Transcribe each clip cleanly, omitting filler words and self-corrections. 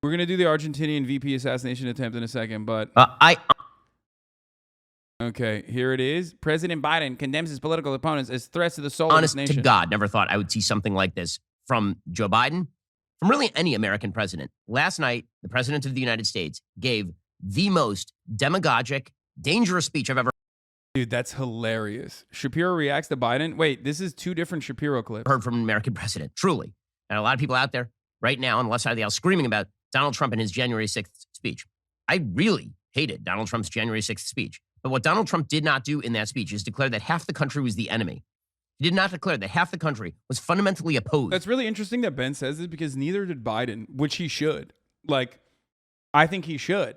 We're going to do the Argentinian VP assassination attempt in a second, but... Okay, here it is. President Biden condemns his political opponents as threats to the soul of his nation. Honest to God, never thought I would see something like this from Joe Biden, from really any American president. Last night, the president of the United States gave the most demagogic, dangerous speech I've ever Dude, that's hilarious. Shapiro reacts to Biden. Wait, this is two different Shapiro clips. heard from an American president, truly. And a lot of people out there right now on the left side of the aisle screaming about Donald Trump and his January 6th speech. I really hated Donald Trump's January 6th speech. But what Donald Trump did not do in that speech is declare that half the country was the enemy. He did not declare that half the country was fundamentally opposed. That's really interesting that Ben says this because neither did Biden, which he should. Like, I think he should.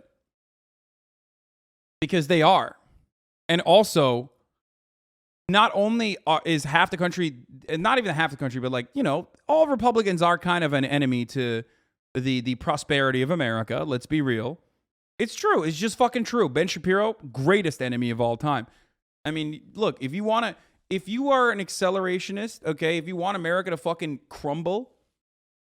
Because they are. And also, not only is half the country, and not even half the country, but like, you know, all Republicans are kind of an enemy to the prosperity of America. Let's be real. It's true. It's just fucking true. Ben Shapiro, greatest enemy of all time. I mean, look, if you are an accelerationist, okay, if you want America to fucking crumble,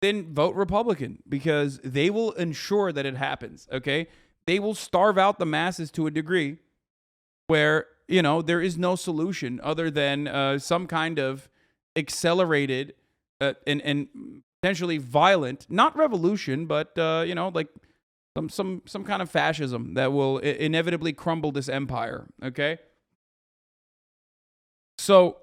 then vote Republican because they will ensure that it happens, okay? They will starve out the masses to a degree where, you know, there is no solution other than some kind of accelerated and potentially violent, not revolution, but, you know, like, some kind of fascism that will inevitably crumble this empire, okay? So,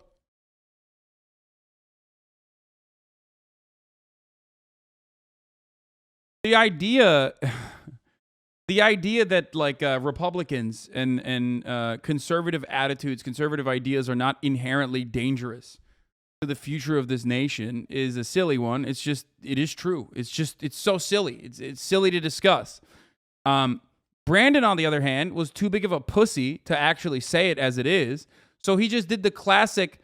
the idea that like Republicans and conservative attitudes, conservative ideas are not inherently dangerous to the future of this nation is a silly one. It is true. It's so silly. It's silly to discuss. Brandon, on the other hand, was too big of a pussy to actually say it as it is. So he just did the classic,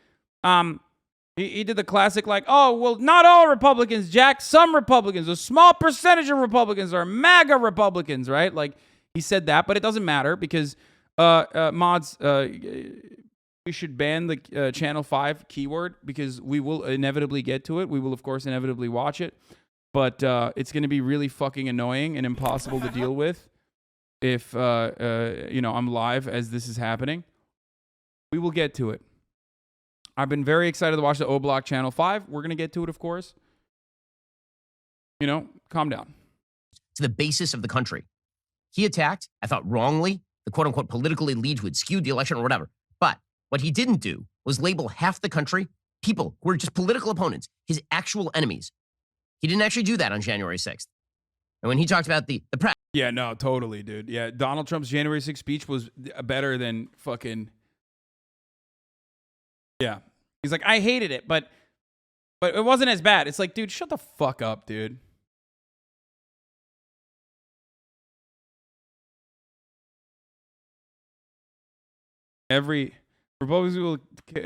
he did the classic like, oh, well, not all Republicans, Jack. Some Republicans, a small percentage of Republicans are MAGA Republicans, right? Like he said that, but it doesn't matter because mods, we should ban the Channel 5 keyword because we will inevitably get to it. We will, of course, inevitably watch it. But it's going to be really fucking annoying and impossible to deal with if, you know, I'm live as this is happening. We will get to it. I've been very excited to watch the O-Block Channel 5. We're going to get to it, of course. You know, calm down. To the basis of the country. He attacked, I thought wrongly, the quote-unquote political elite who had skewed the election or whatever. But what he didn't do was label half the country, people who were just political opponents, his actual enemies. He didn't actually do that on January 6th. And when he talked about the press. Yeah, no, totally, dude. Yeah, Donald Trump's January 6th speech was better than fucking... Yeah. He's like, I hated it, but it wasn't as bad. It's like, dude, shut the fuck up, dude. Republicans will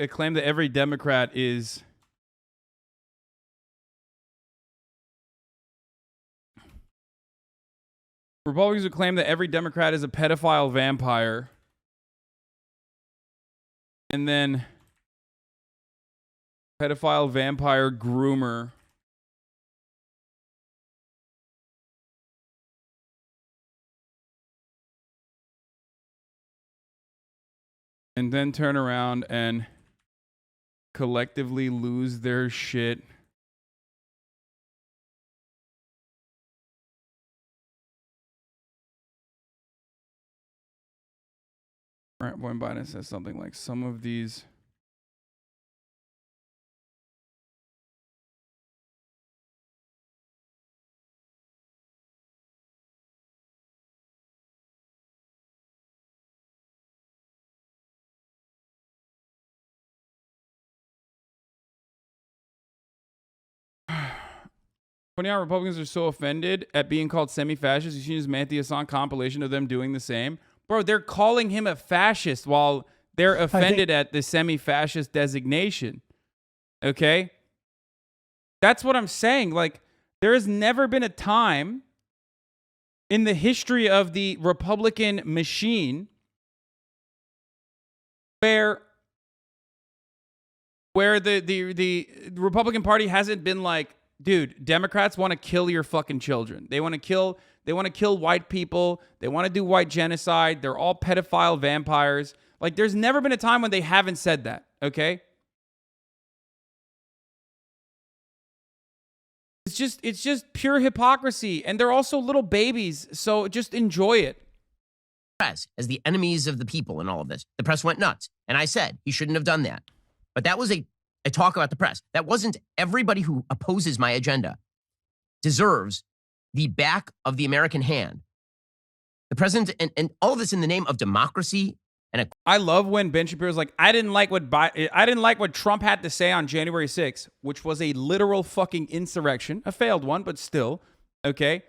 claim that every Democrat is... Republicans would claim that every Democrat is a pedophile vampire. And then pedophile vampire groomer. And then turn around and collectively lose their shit. When Biden says something like some of these funny how Republicans are so offended at being called semi-fascist. You've seen his Matthew Hasan compilation of them doing the same. Bro, they're calling him a fascist while they're offended at the semi-fascist designation. Okay? That's what I'm saying. Like, there has never been a time in the history of the Republican machine where the Republican Party hasn't been like dude, Democrats want to kill your fucking children. They want to kill white people. They want to do white genocide. They're all pedophile vampires. Like, there's never been a time when they haven't said that, okay? It's just pure hypocrisy, and they're also little babies, so just enjoy it. Press as the enemies of the people in all of this. The press went nuts. And I said he shouldn't have done that. But that was a talk about the press. That wasn't everybody who opposes my agenda deserves the back of the American hand. The president and all of this in the name of democracy. And I love when Ben Shapiro's like, I didn't like what Trump had to say on January 6th, which was a literal fucking insurrection, a failed one, but still, okay?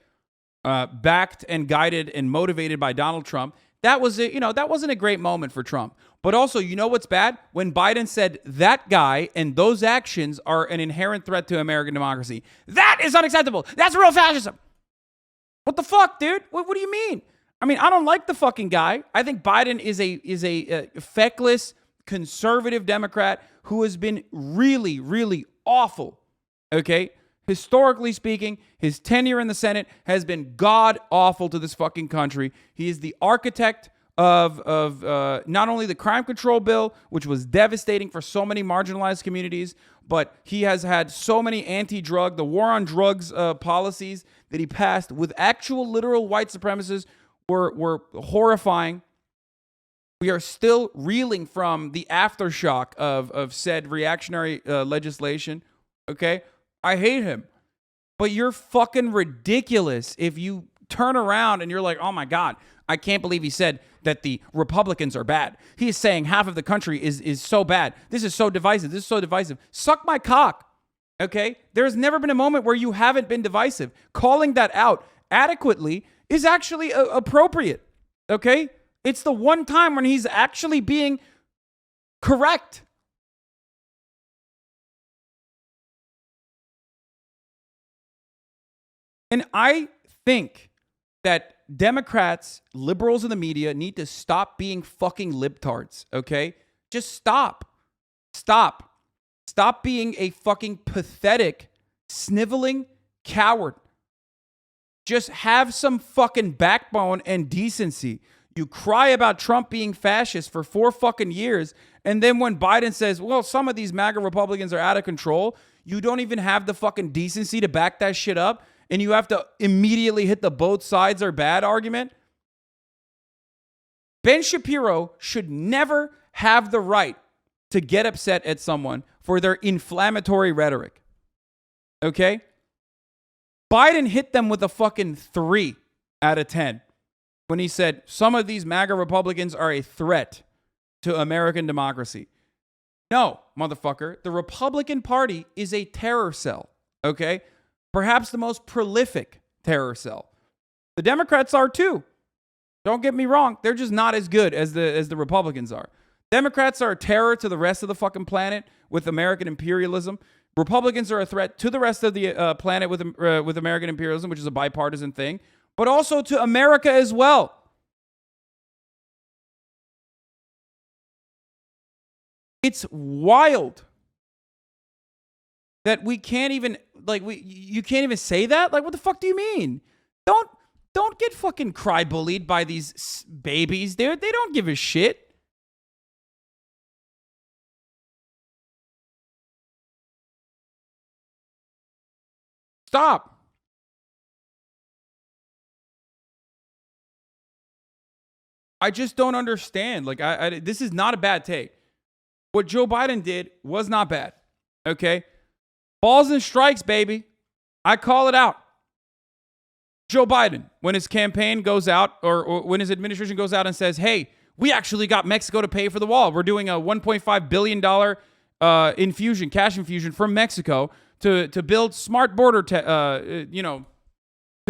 Backed and guided and motivated by Donald Trump. That wasn't a great moment for Trump. But also, you know what's bad? When Biden said that guy and those actions are an inherent threat to American democracy. That is unacceptable. That's real fascism. What the fuck, dude? What do you mean? I mean, I don't like the fucking guy. I think Biden is a feckless conservative Democrat who has been really, really awful. Okay? Historically speaking, his tenure in the Senate has been god awful to this fucking country. He is the architect of not only the crime control bill, which was devastating for so many marginalized communities, but he has had so many anti-drug, the war on drugs policies that he passed with actual literal white supremacists were horrifying. We are still reeling from the aftershock of said reactionary legislation. Okay? I hate him. But you're fucking ridiculous if you turn around and you're like, oh my God, I can't believe he said that the Republicans are bad. He's saying half of the country is so bad. This is so divisive. This is so divisive. Suck my cock. Okay? There's never been a moment where you haven't been divisive. Calling that out adequately is actually appropriate. Okay? It's the one time when he's actually being correct. And I think that Democrats, liberals in the media need to stop being fucking libtards, okay? Just stop. Stop. Stop being a fucking pathetic, sniveling coward. Just have some fucking backbone and decency. You cry about Trump being fascist for 4 fucking years, and then when Biden says, well, some of these MAGA Republicans are out of control, you don't even have the fucking decency to back that shit up. And you have to immediately hit the both sides are bad argument. Ben Shapiro should never have the right to get upset at someone for their inflammatory rhetoric. Okay? Biden hit them with a fucking 3 out of 10 when he said some of these MAGA Republicans are a threat to American democracy. No, motherfucker. The Republican Party is a terror cell. Okay? Perhaps the most prolific terror cell. The Democrats are too. Don't get me wrong. They're just not as good as the Republicans are. Democrats are a terror to the rest of the fucking planet with American imperialism. Republicans are a threat to the rest of the planet with American imperialism, which is a bipartisan thing, but also to America as well. It's wild that we can't even you can't even say that. Like, what the fuck do you mean? Don't get fucking cry bullied by these babies, dude. They don't give a shit. Stop. I just don't understand. Like, this is not a bad take. What Joe Biden did was not bad. Okay? Balls and strikes, baby. I call it out. Joe Biden, when his campaign goes out or when his administration goes out and says, hey, we actually got Mexico to pay for the wall. We're doing a $1.5 billion cash infusion from Mexico to build smart border, to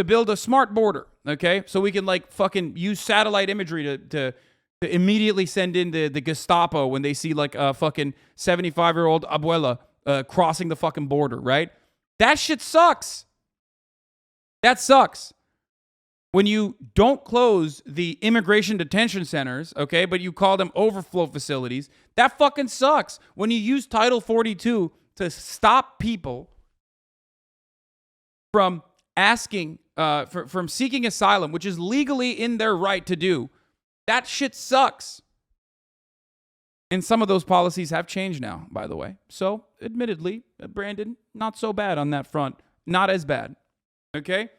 build a smart border, okay? So we can like fucking use satellite imagery to immediately send in the Gestapo when they see like a fucking 75-year-old abuela crossing the fucking border, right? That shit sucks. That sucks. When you don't close the immigration detention centers, okay, but you call them overflow facilities, that fucking sucks. When you use Title 42 to stop people from asking, from seeking asylum, which is legally in their right to do. That shit sucks. And some of those policies have changed now, by the way. So, admittedly, Brandon, not so bad on that front. Not as bad. Okay?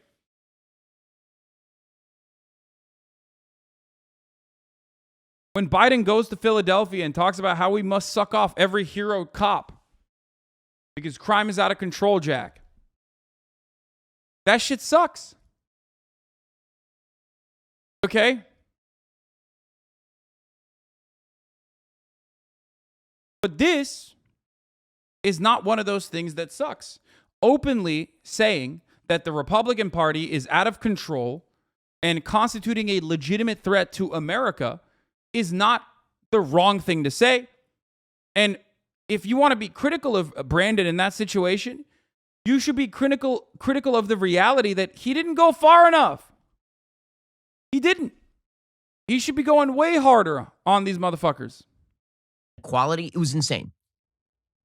When Biden goes to Philadelphia and talks about how we must suck off every hero cop because crime is out of control, Jack. That shit sucks. Okay? But this is not one of those things that sucks. Openly saying that the Republican Party is out of control and constituting a legitimate threat to America is not the wrong thing to say. And if you want to be critical of Brandon in that situation, you should be critical of the reality that he didn't go far enough. He didn't. He should be going way harder on these motherfuckers. Quality, it was insane.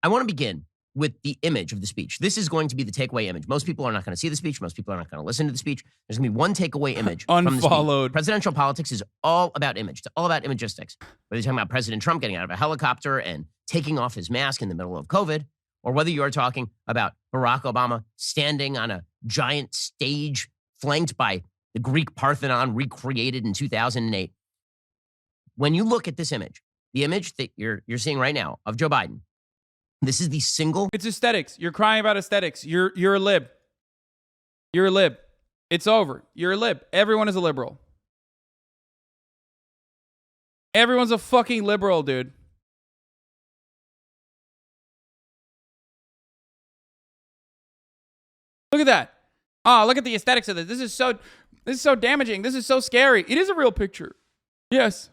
I want to begin with the image of the speech. This is going to be the takeaway image. Most people are not going to see the speech. Most people are not going to listen to the speech. There's going to be one takeaway image from the speech. Unfollowed. Presidential politics is all about image. It's all about imagistics. Whether you're talking about President Trump getting out of a helicopter and taking off his mask in the middle of COVID, or whether you are talking about Barack Obama standing on a giant stage flanked by the Greek Parthenon recreated in 2008. When you look at this image, the image that you're seeing right now of Joe Biden, this is the single. It's aesthetics. You're crying about aesthetics. You're a lib. You're a lib. It's over. You're a lib. Everyone is a liberal. Everyone's a fucking liberal, dude. Look at that. Oh, look at the aesthetics of this. This is so damaging. This is so scary. It is a real picture. Yes.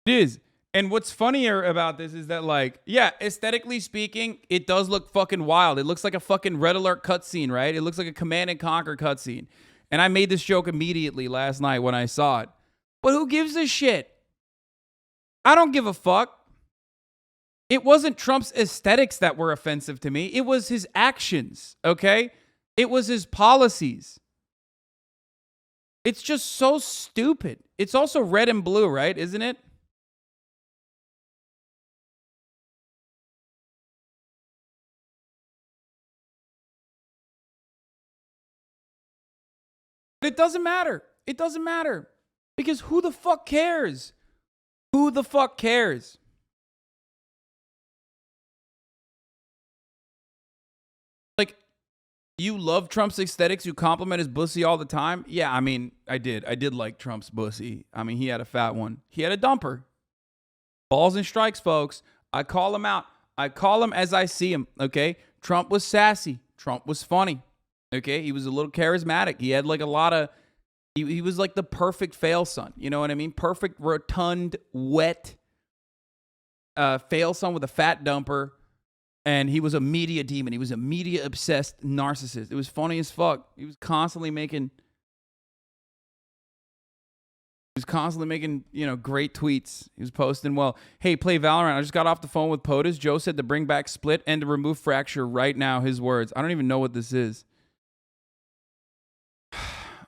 It is. And what's funnier about this is that, like, yeah, aesthetically speaking, it does look fucking wild. It looks like a fucking Red Alert cutscene, right? It looks like a Command and Conquer cutscene. And I made this joke immediately last night when I saw it. But who gives a shit? I don't give a fuck. It wasn't Trump's aesthetics that were offensive to me. It was his actions, okay? It was his policies. It's just so stupid. It's also red and blue, right? Isn't it? But it doesn't matter. It doesn't matter. Because who the fuck cares? Who the fuck cares? Like, you love Trump's aesthetics. You compliment his bussy all the time. Yeah, I mean, I did. I did like Trump's bussy. I mean, he had a fat one. He had a dumper. Balls and strikes, folks. I call him out. I call him as I see him, okay? Trump was sassy. Trump was funny. Okay, he was a little charismatic. He had like a lot of, he was like the perfect fail son. You know what I mean? Perfect, rotund, wet fail son with a fat dumper. And he was a media demon. He was a media obsessed narcissist. It was funny as fuck. He was constantly making, you know, great tweets. He was posting well. Hey, play Valorant. I just got off the phone with POTUS. Joe said to bring back Split and to remove Fracture right now. His words. I don't even know what this is.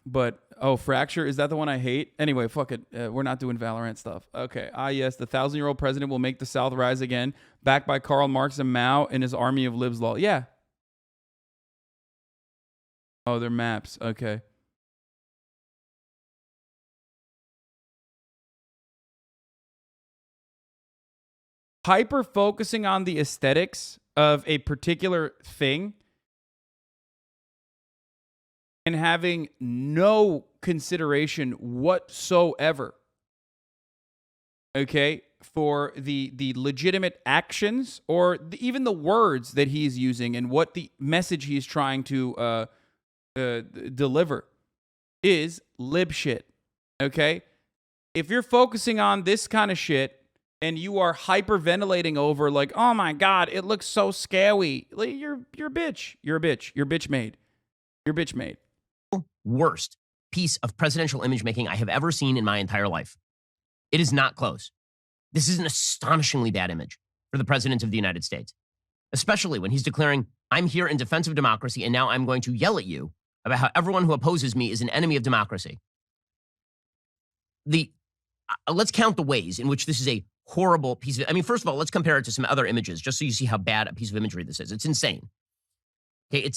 But, oh, Fracture, is that the one I hate? Anyway, fuck it. We're not doing Valorant stuff. Okay. Yes, the 1,000-year-old president will make the South rise again, backed by Karl Marx and Mao and his army of libs law. Yeah. Oh, they're maps. Okay. Hyper focusing on the aesthetics of a particular thing and having no consideration whatsoever, okay, for the legitimate actions or even the words that he's using and what the message he's trying to deliver is lib shit, okay? If you're focusing on this kind of shit and you are hyperventilating over like, oh my God, it looks so scary, like, you're a bitch. You're a bitch. You're bitch made. You're bitch made. Worst piece of presidential image making I have ever seen in my entire life. It is not close. This is an astonishingly bad image for the president of the United States. especially when he's declaring, I'm here in defense of democracy, and now I'm going to yell at you about how everyone who opposes me is an enemy of democracy. Let's count the ways in which this is a horrible piece of, I mean, first of all, let's compare it to some other images, just so you see how bad a piece of imagery this is. It's insane. Okay,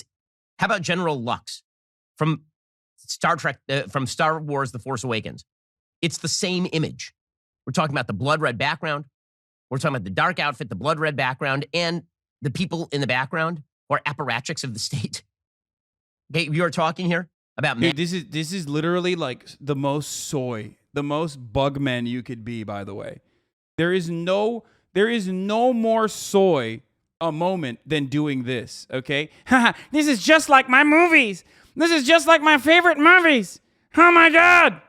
how about General Lux from Star Trek, from Star Wars: The Force Awakens? It's the same image. We're talking about the blood red background. We're talking about the dark outfit, the blood red background, and the people in the background who are apparatchiks of the state. Okay, you are talking here about Dude, this is literally like the most soy, the most bug men you could be, by the way. There is no more soy a moment than doing this, okay? This is just like my movies. This is just like my favorite movies. Oh my God.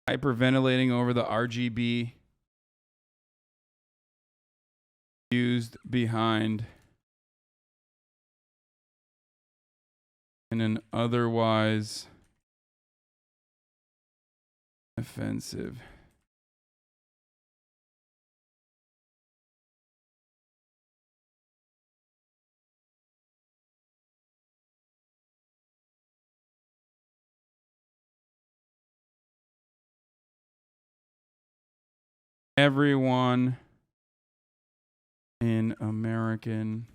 Hyperventilating over the RGB used behind in an otherwise offensive. Everyone in American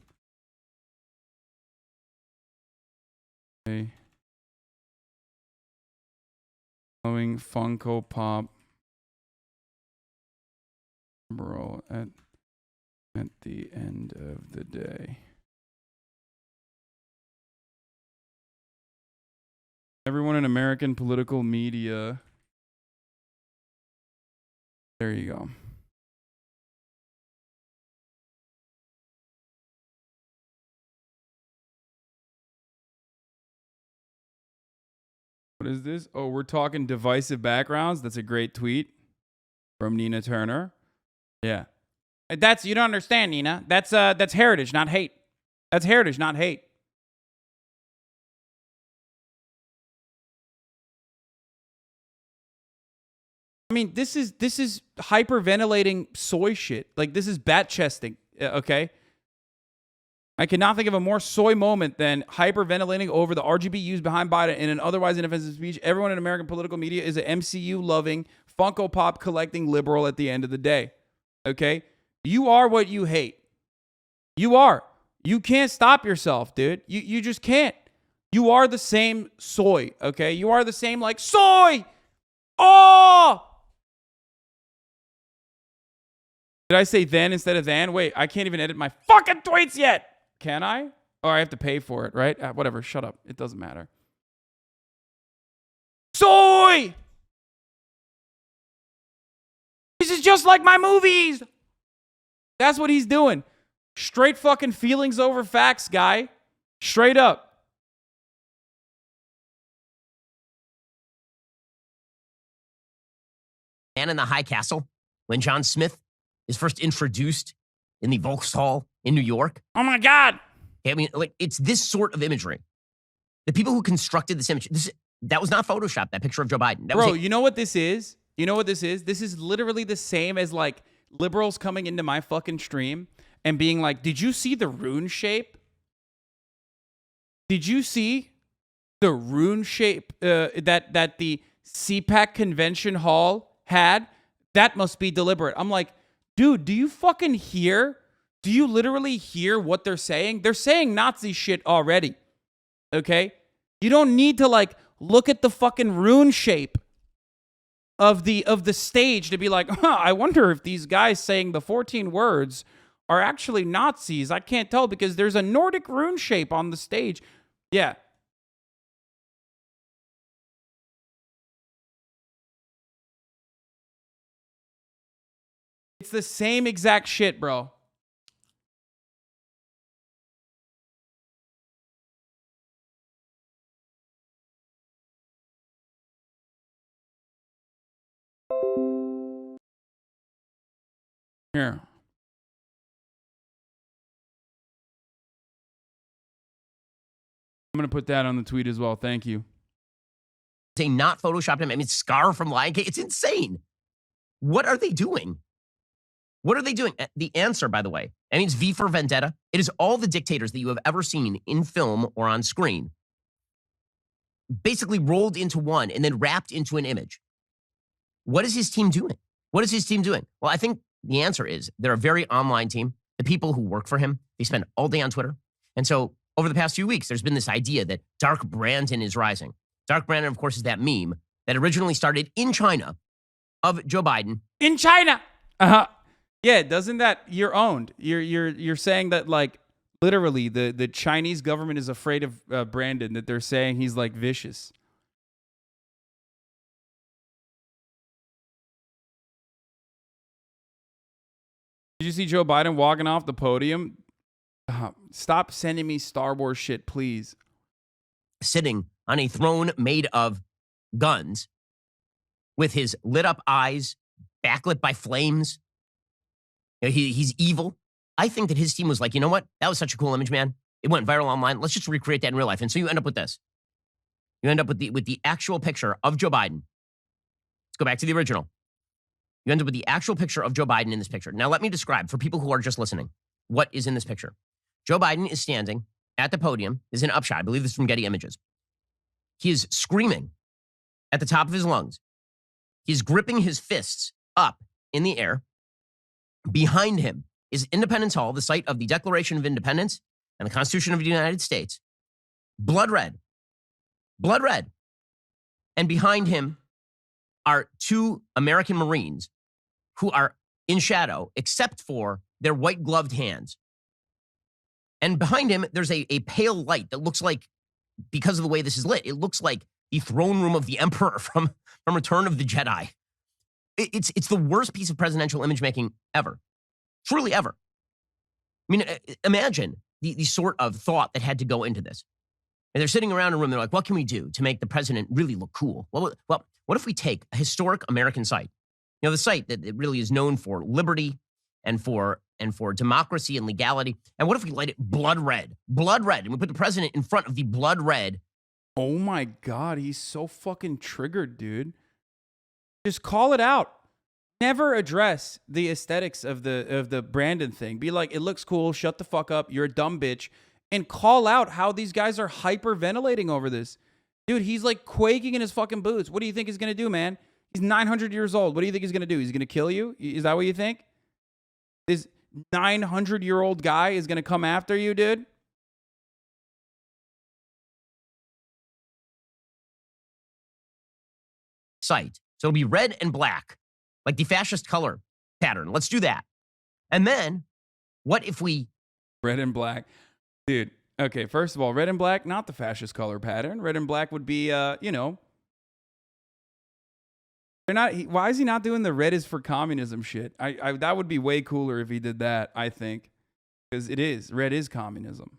following Funko Pop bro at the end of the day. Everyone in American political media. There you go. What is this? Oh, we're talking divisive backgrounds. That's a great tweet from Nina Turner. Yeah. That's, you don't understand, Nina. That's heritage, not hate. That's heritage, not hate. I mean, this is hyperventilating soy shit. Like, this is bat chesting, okay? I cannot think of a more soy moment than hyperventilating over the RGB used behind Biden in an otherwise inoffensive speech. Everyone in American political media is an MCU-loving, Funko Pop collecting liberal at the end of the day, okay? You are what you hate. You are. You can't stop yourself, dude. You just can't. You are the same soy, okay? You are the same, like, soy! Oh! Did I say then instead of than? Wait, I can't even edit my fucking tweets yet. Can I? Or I have to pay for it, right? Whatever, shut up. It doesn't matter. Soy! This is just like my movies. That's what he's doing. Straight fucking feelings over facts, guy. Straight up. Man in the High Castle, when John Smith is first introduced in the Vauxhall in New York. Oh my God. I mean, like, it's this sort of imagery. The people who constructed this image, that was not Photoshop, that picture of Joe Biden. Bro, you know what this is? You know what this is? This is literally the same as, like, liberals coming into my fucking stream and being like, did you see the rune shape? Did you see the rune shape that the CPAC convention hall had? That must be deliberate. I'm like, dude, do you fucking hear? Do you literally hear what they're saying? They're saying Nazi shit already. Okay? You don't need to, like, look at the fucking rune shape of the stage to be like, I wonder if these guys saying the 14 words are actually Nazis. I can't tell because there's a Nordic rune shape on the stage. Yeah. It's the same exact shit, bro. Here. I'm going to put that on the tweet as well. Thank you. They not photoshopped him. I mean, Scar from Lion King. It's insane. What are they doing? What are they doing? The answer, by the way, I mean, it's V for Vendetta. It is all the dictators that you have ever seen in film or on screen basically rolled into one and then wrapped into an image. What is his team doing? What is his team doing? Well, I think the answer is they're a very online team. The people who work for him, they spend all day on Twitter. And so over the past few weeks, there's been this idea that Dark Brandon is rising. Dark Brandon, of course, is that meme that originally started in China of Joe Biden. In China. Yeah, doesn't that, you're owned. You're saying that, like, literally the Chinese government is afraid of Brandon, that they're saying he's like vicious. Did you see Joe Biden walking off the podium? Stop sending me Star Wars shit, please. Sitting on a throne made of guns with his lit up eyes, backlit by flames. You know, he's evil. I think that his team was like, you know what? That was such a cool image, man. It went viral online. Let's just recreate that in real life. And so you end up with this. You end up with the actual picture of Joe Biden. Let's go back to the original. You end up with the actual picture of Joe Biden in this picture. Now, let me describe for people who are just listening what is in this picture. Joe Biden is standing at the podium. This is an upshot. I believe this is from Getty Images. He is screaming at the top of his lungs. He's gripping his fists up in the air. Behind him is Independence Hall, the site of the Declaration of Independence and the Constitution of the United States. Blood red. Blood red. And behind him are two American Marines who are in shadow, except for their white-gloved hands. And behind him, there's a pale light that looks like, because of the way this is lit, it looks like the throne room of the Emperor from Return of the Jedi. It's the worst piece of presidential image making ever. Truly ever. I mean, imagine the sort of thought that had to go into this. And they're sitting around a room, they're like, what can we do to make the president really look cool? Well, what if we take a historic American site? You know, the site that really is known for liberty and for democracy and legality. And what if we light it blood red? Blood red. And we put the president in front of the blood red. Oh my God, he's so fucking triggered, dude. Just call it out. Never address the aesthetics of the Brandon thing. Be like, it looks cool. Shut the fuck up. You're a dumb bitch. And call out how these guys are hyperventilating over this. Dude, he's like quaking in his fucking boots. What do you think he's going to do, man? He's 900 years old. What do you think he's going to do? He's going to kill you? Is that what you think? This 900-year-old guy is going to come after you, dude? Site. So it'll be red and black, like the fascist color pattern. Let's do that. And then what if we... Red and black. Dude, okay, first of all, red and black, not the fascist color pattern. Red and black would be, you know... They're not. Why is he not doing the red is for communism shit? That would be way cooler if he did that, I think. Because it is. Red is communism.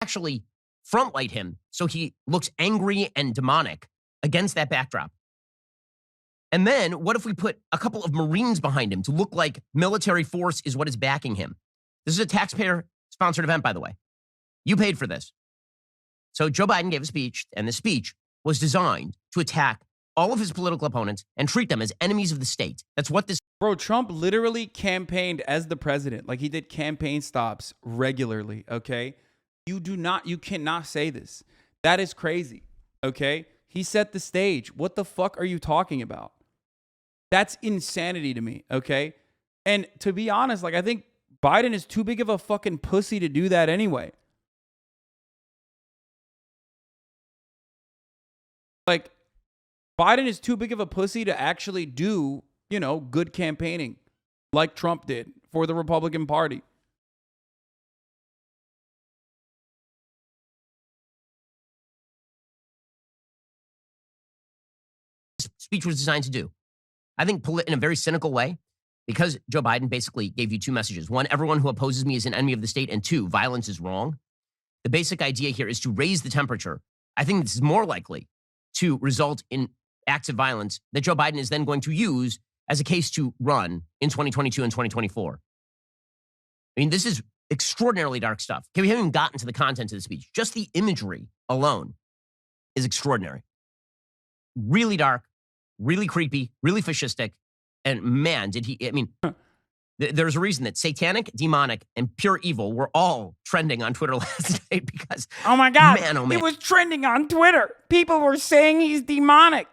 Actually front light him so he looks angry and demonic against that backdrop. And then what if we put a couple of Marines behind him to look like military force is what is backing him? This is a taxpayer-sponsored event, by the way. You paid for this. So Joe Biden gave a speech, and the speech was designed to attack all of his political opponents and treat them as enemies of the state. That's what this... Bro, Trump literally campaigned as the president. Like, he did campaign stops regularly, okay? You cannot say this. That is crazy, okay? He set the stage. What the fuck are you talking about? That's insanity to me, okay? And to be honest, like, I think Biden is too big of a fucking pussy to do that anyway. Like, Biden is too big of a pussy to actually do, you know, good campaigning like Trump did for the Republican Party. Speech was designed to do. I think in a very cynical way, because Joe Biden basically gave you two messages. One, everyone who opposes me is an enemy of the state. And two, violence is wrong. The basic idea here is to raise the temperature. I think this is more likely to result in acts of violence that Joe Biden is then going to use as a case to run in 2022 and 2024. I mean, this is extraordinarily dark stuff. Okay, we haven't even gotten to the content of the speech. Just the imagery alone is extraordinary. Really dark, really creepy, really fascistic. And man, did he, I mean, there's a reason that satanic, demonic, and pure evil were all trending on Twitter last night because, oh my God, man, oh man. it was trending on Twitter. People were saying he's demonic.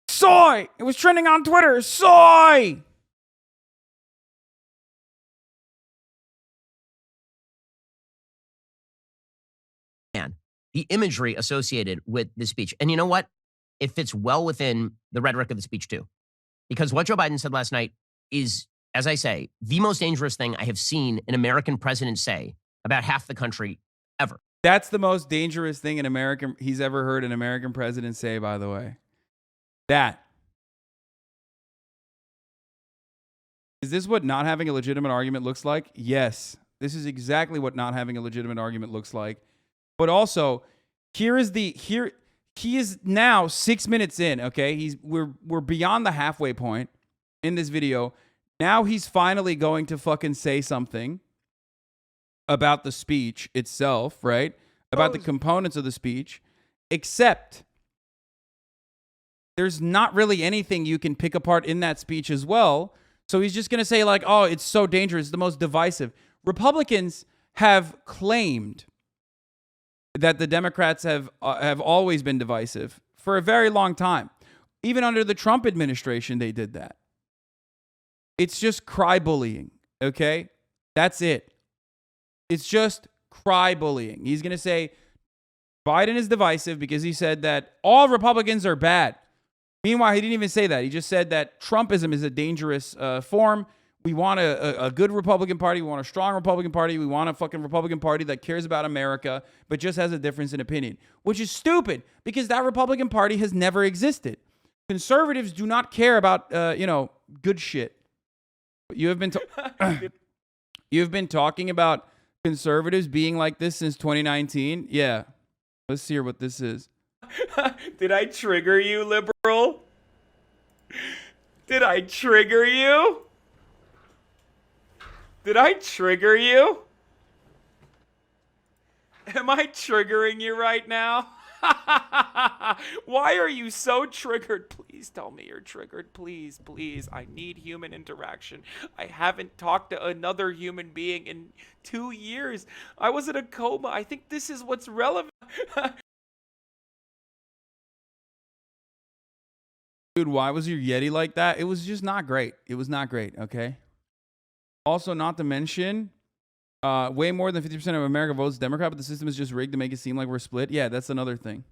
Soy! It was trending on Twitter. Soy! Man, the imagery associated with the speech. And you know what? It fits well within the rhetoric of the speech, too. Because what Joe Biden said last night is, as I say, the most dangerous thing I have seen an American president say about half the country ever. That's the most dangerous thing he's ever heard an American president say, by the way. That. Is this what not having a legitimate argument looks like? Yes. This is exactly what not having a legitimate argument looks like. But also, he is now 6 minutes in, okay? We're beyond the halfway point in this video. Now he's finally going to fucking say something about the speech itself, right? About the components of the speech, except there's not really anything you can pick apart in that speech as well. So he's just going to say like, oh, it's so dangerous, the most divisive. Republicans have claimed that the Democrats have always been divisive for a very long time. Even under the Trump administration, they did that. It's just cry bullying, okay? That's it. It's just cry bullying. He's going to say Biden is divisive because he said that all Republicans are bad. Meanwhile, he didn't even say that. He just said that Trumpism is a dangerous form. We want a good Republican Party. We want a strong Republican Party. We want a fucking Republican Party that cares about America, but just has a difference in opinion, which is stupid because that Republican Party has never existed. Conservatives do not care about, good shit. You have been you've been talking about conservatives being like this since 2019. Yeah. Let's hear what this is. Did I trigger you, liberal? Did I trigger you? Did I trigger you? Am I triggering you right now? Why are you so triggered? Please tell me you're triggered. Please, please. I need human interaction. I haven't talked to another human being in 2 years. I was in a coma. I think this is what's relevant. Dude, why was your Yeti like that? It was just not great. It was not great, okay? Also, not to mention, way more than 50% of America votes Democrat, but the system is just rigged to make it seem like we're split. Yeah, that's another thing.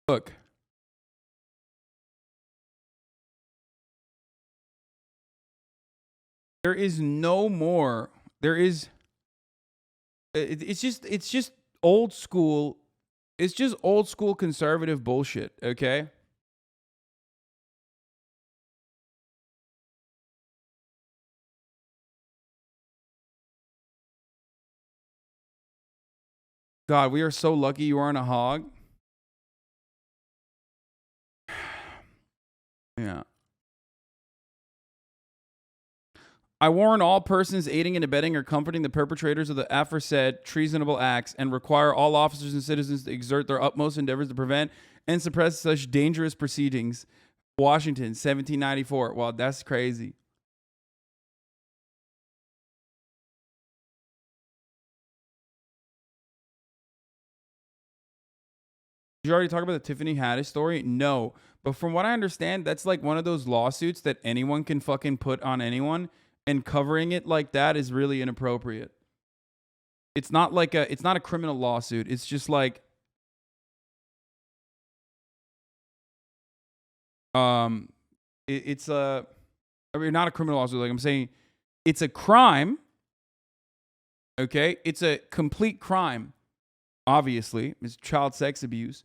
Look. There is no more. There is... It's just old school. It's just old school conservative bullshit, okay? God, we are so lucky you aren't a hog. Yeah. I warn all persons aiding and abetting or comforting the perpetrators of the aforesaid treasonable acts and require all officers and citizens to exert their utmost endeavors to prevent and suppress such dangerous proceedings. Washington, 1794. Wow, that's crazy. Did you already talk about the Tiffany Haddish story? No. But from what I understand, that's like one of those lawsuits that anyone can fucking put on anyone. And covering it like that is really inappropriate. It's not a criminal lawsuit. It's just like, it's not a criminal lawsuit. Like I'm saying, It's a crime. Okay? It's a complete crime. Obviously, it's child sex abuse.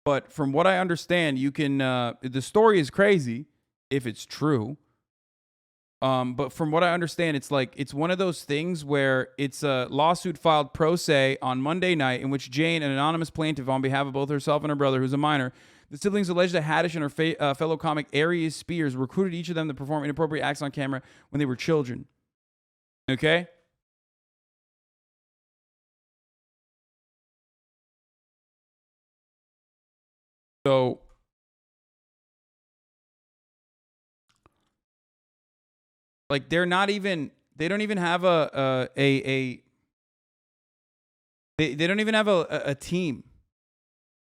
But from what I understand, you can the story is crazy if it's true. But from what I understand, it's one of those things where it's a lawsuit filed pro se on Monday night in which Jane, an anonymous plaintiff on behalf of both herself and her brother, who's a minor, the siblings allege that Haddish and her fellow comic Aries Spears recruited each of them to perform inappropriate acts on camera when they were children. Okay? So like they don't even have they don't even have a team.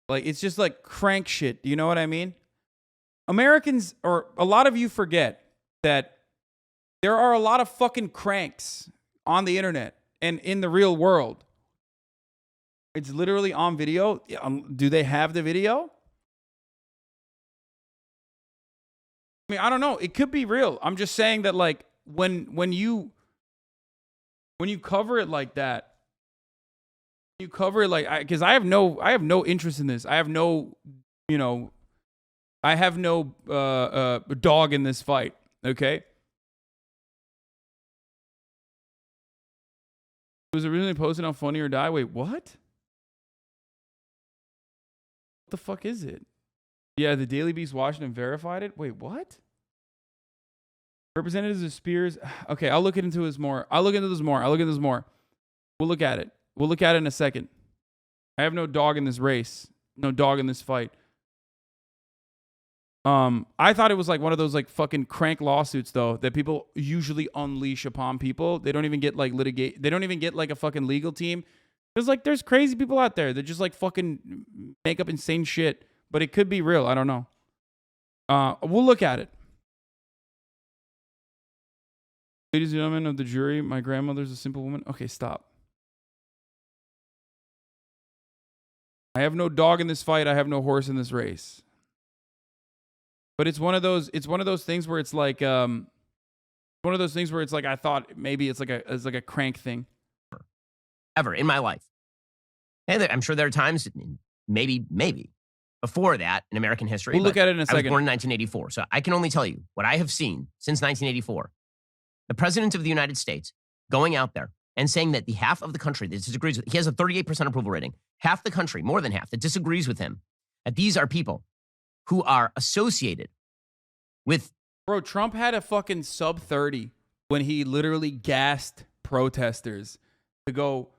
Like it's just like crank shit. Do you know what I mean? Americans, or a lot of you forget that there are a lot of fucking cranks on the internet and in the real world. It's literally on video. Do they have the video? I mean, I don't know. It could be real. I'm just saying that, like, when you cover it like that, you cover it like, because I have no interest in this. I have no dog in this fight. Okay. It was originally posted on Funny or Die. Wait, what? What the fuck is it? Yeah, the Daily Beast Washington verified it. Wait, what? Representatives of Spears. Okay, I'll look into this more. We'll look at it. We'll look at it in a second. I have no dog in this race. No dog in this fight. I thought it was like one of those like fucking crank lawsuits though that people usually unleash upon people. They don't even get like litigate. They don't even get like a fucking legal team. There's crazy people out there that just like fucking make up insane shit. But it could be real. I don't know. We'll look at it. Ladies and gentlemen of the jury, my grandmother's a simple woman. Okay, stop. I have no dog in this fight. I have no horse in this race. But it's one of those things where it's like I thought maybe it's like a crank thing. Ever in my life. And I'm sure there are times, maybe before that in American history. We'll look at it in a second. I was born in 1984, so I can only tell you what I have seen since 1984. The President of the United States going out there and saying that the half of the country that disagrees with, he has a 38% approval rating, half the country, more than half, that disagrees with him, that these are people who are associated with... Bro, Trump had a fucking sub 30 when he literally gassed protesters to go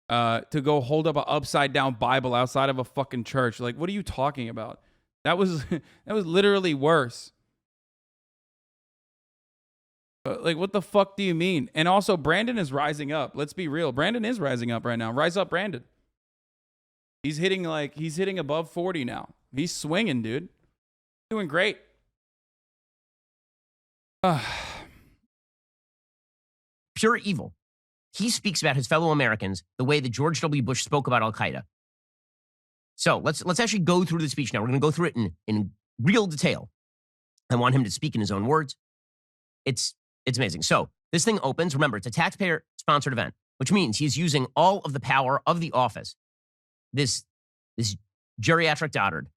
hold up an upside down Bible outside of a fucking church. Like, what are you talking about? That was literally worse. Like, what the fuck do you mean? And also, Brandon is rising up. Let's be real. Brandon is rising up right now. Rise up, Brandon. He's hitting above 40 now. He's swinging, dude. Doing great. Pure evil. He speaks about his fellow Americans the way that George W. Bush spoke about Al-Qaeda. So let's actually go through the speech now. We're going to go through it in real detail. I want him to speak in his own words. It's amazing. So this thing opens. Remember, it's a taxpayer-sponsored event, which means he's using all of the power of the office. This geriatric dotard.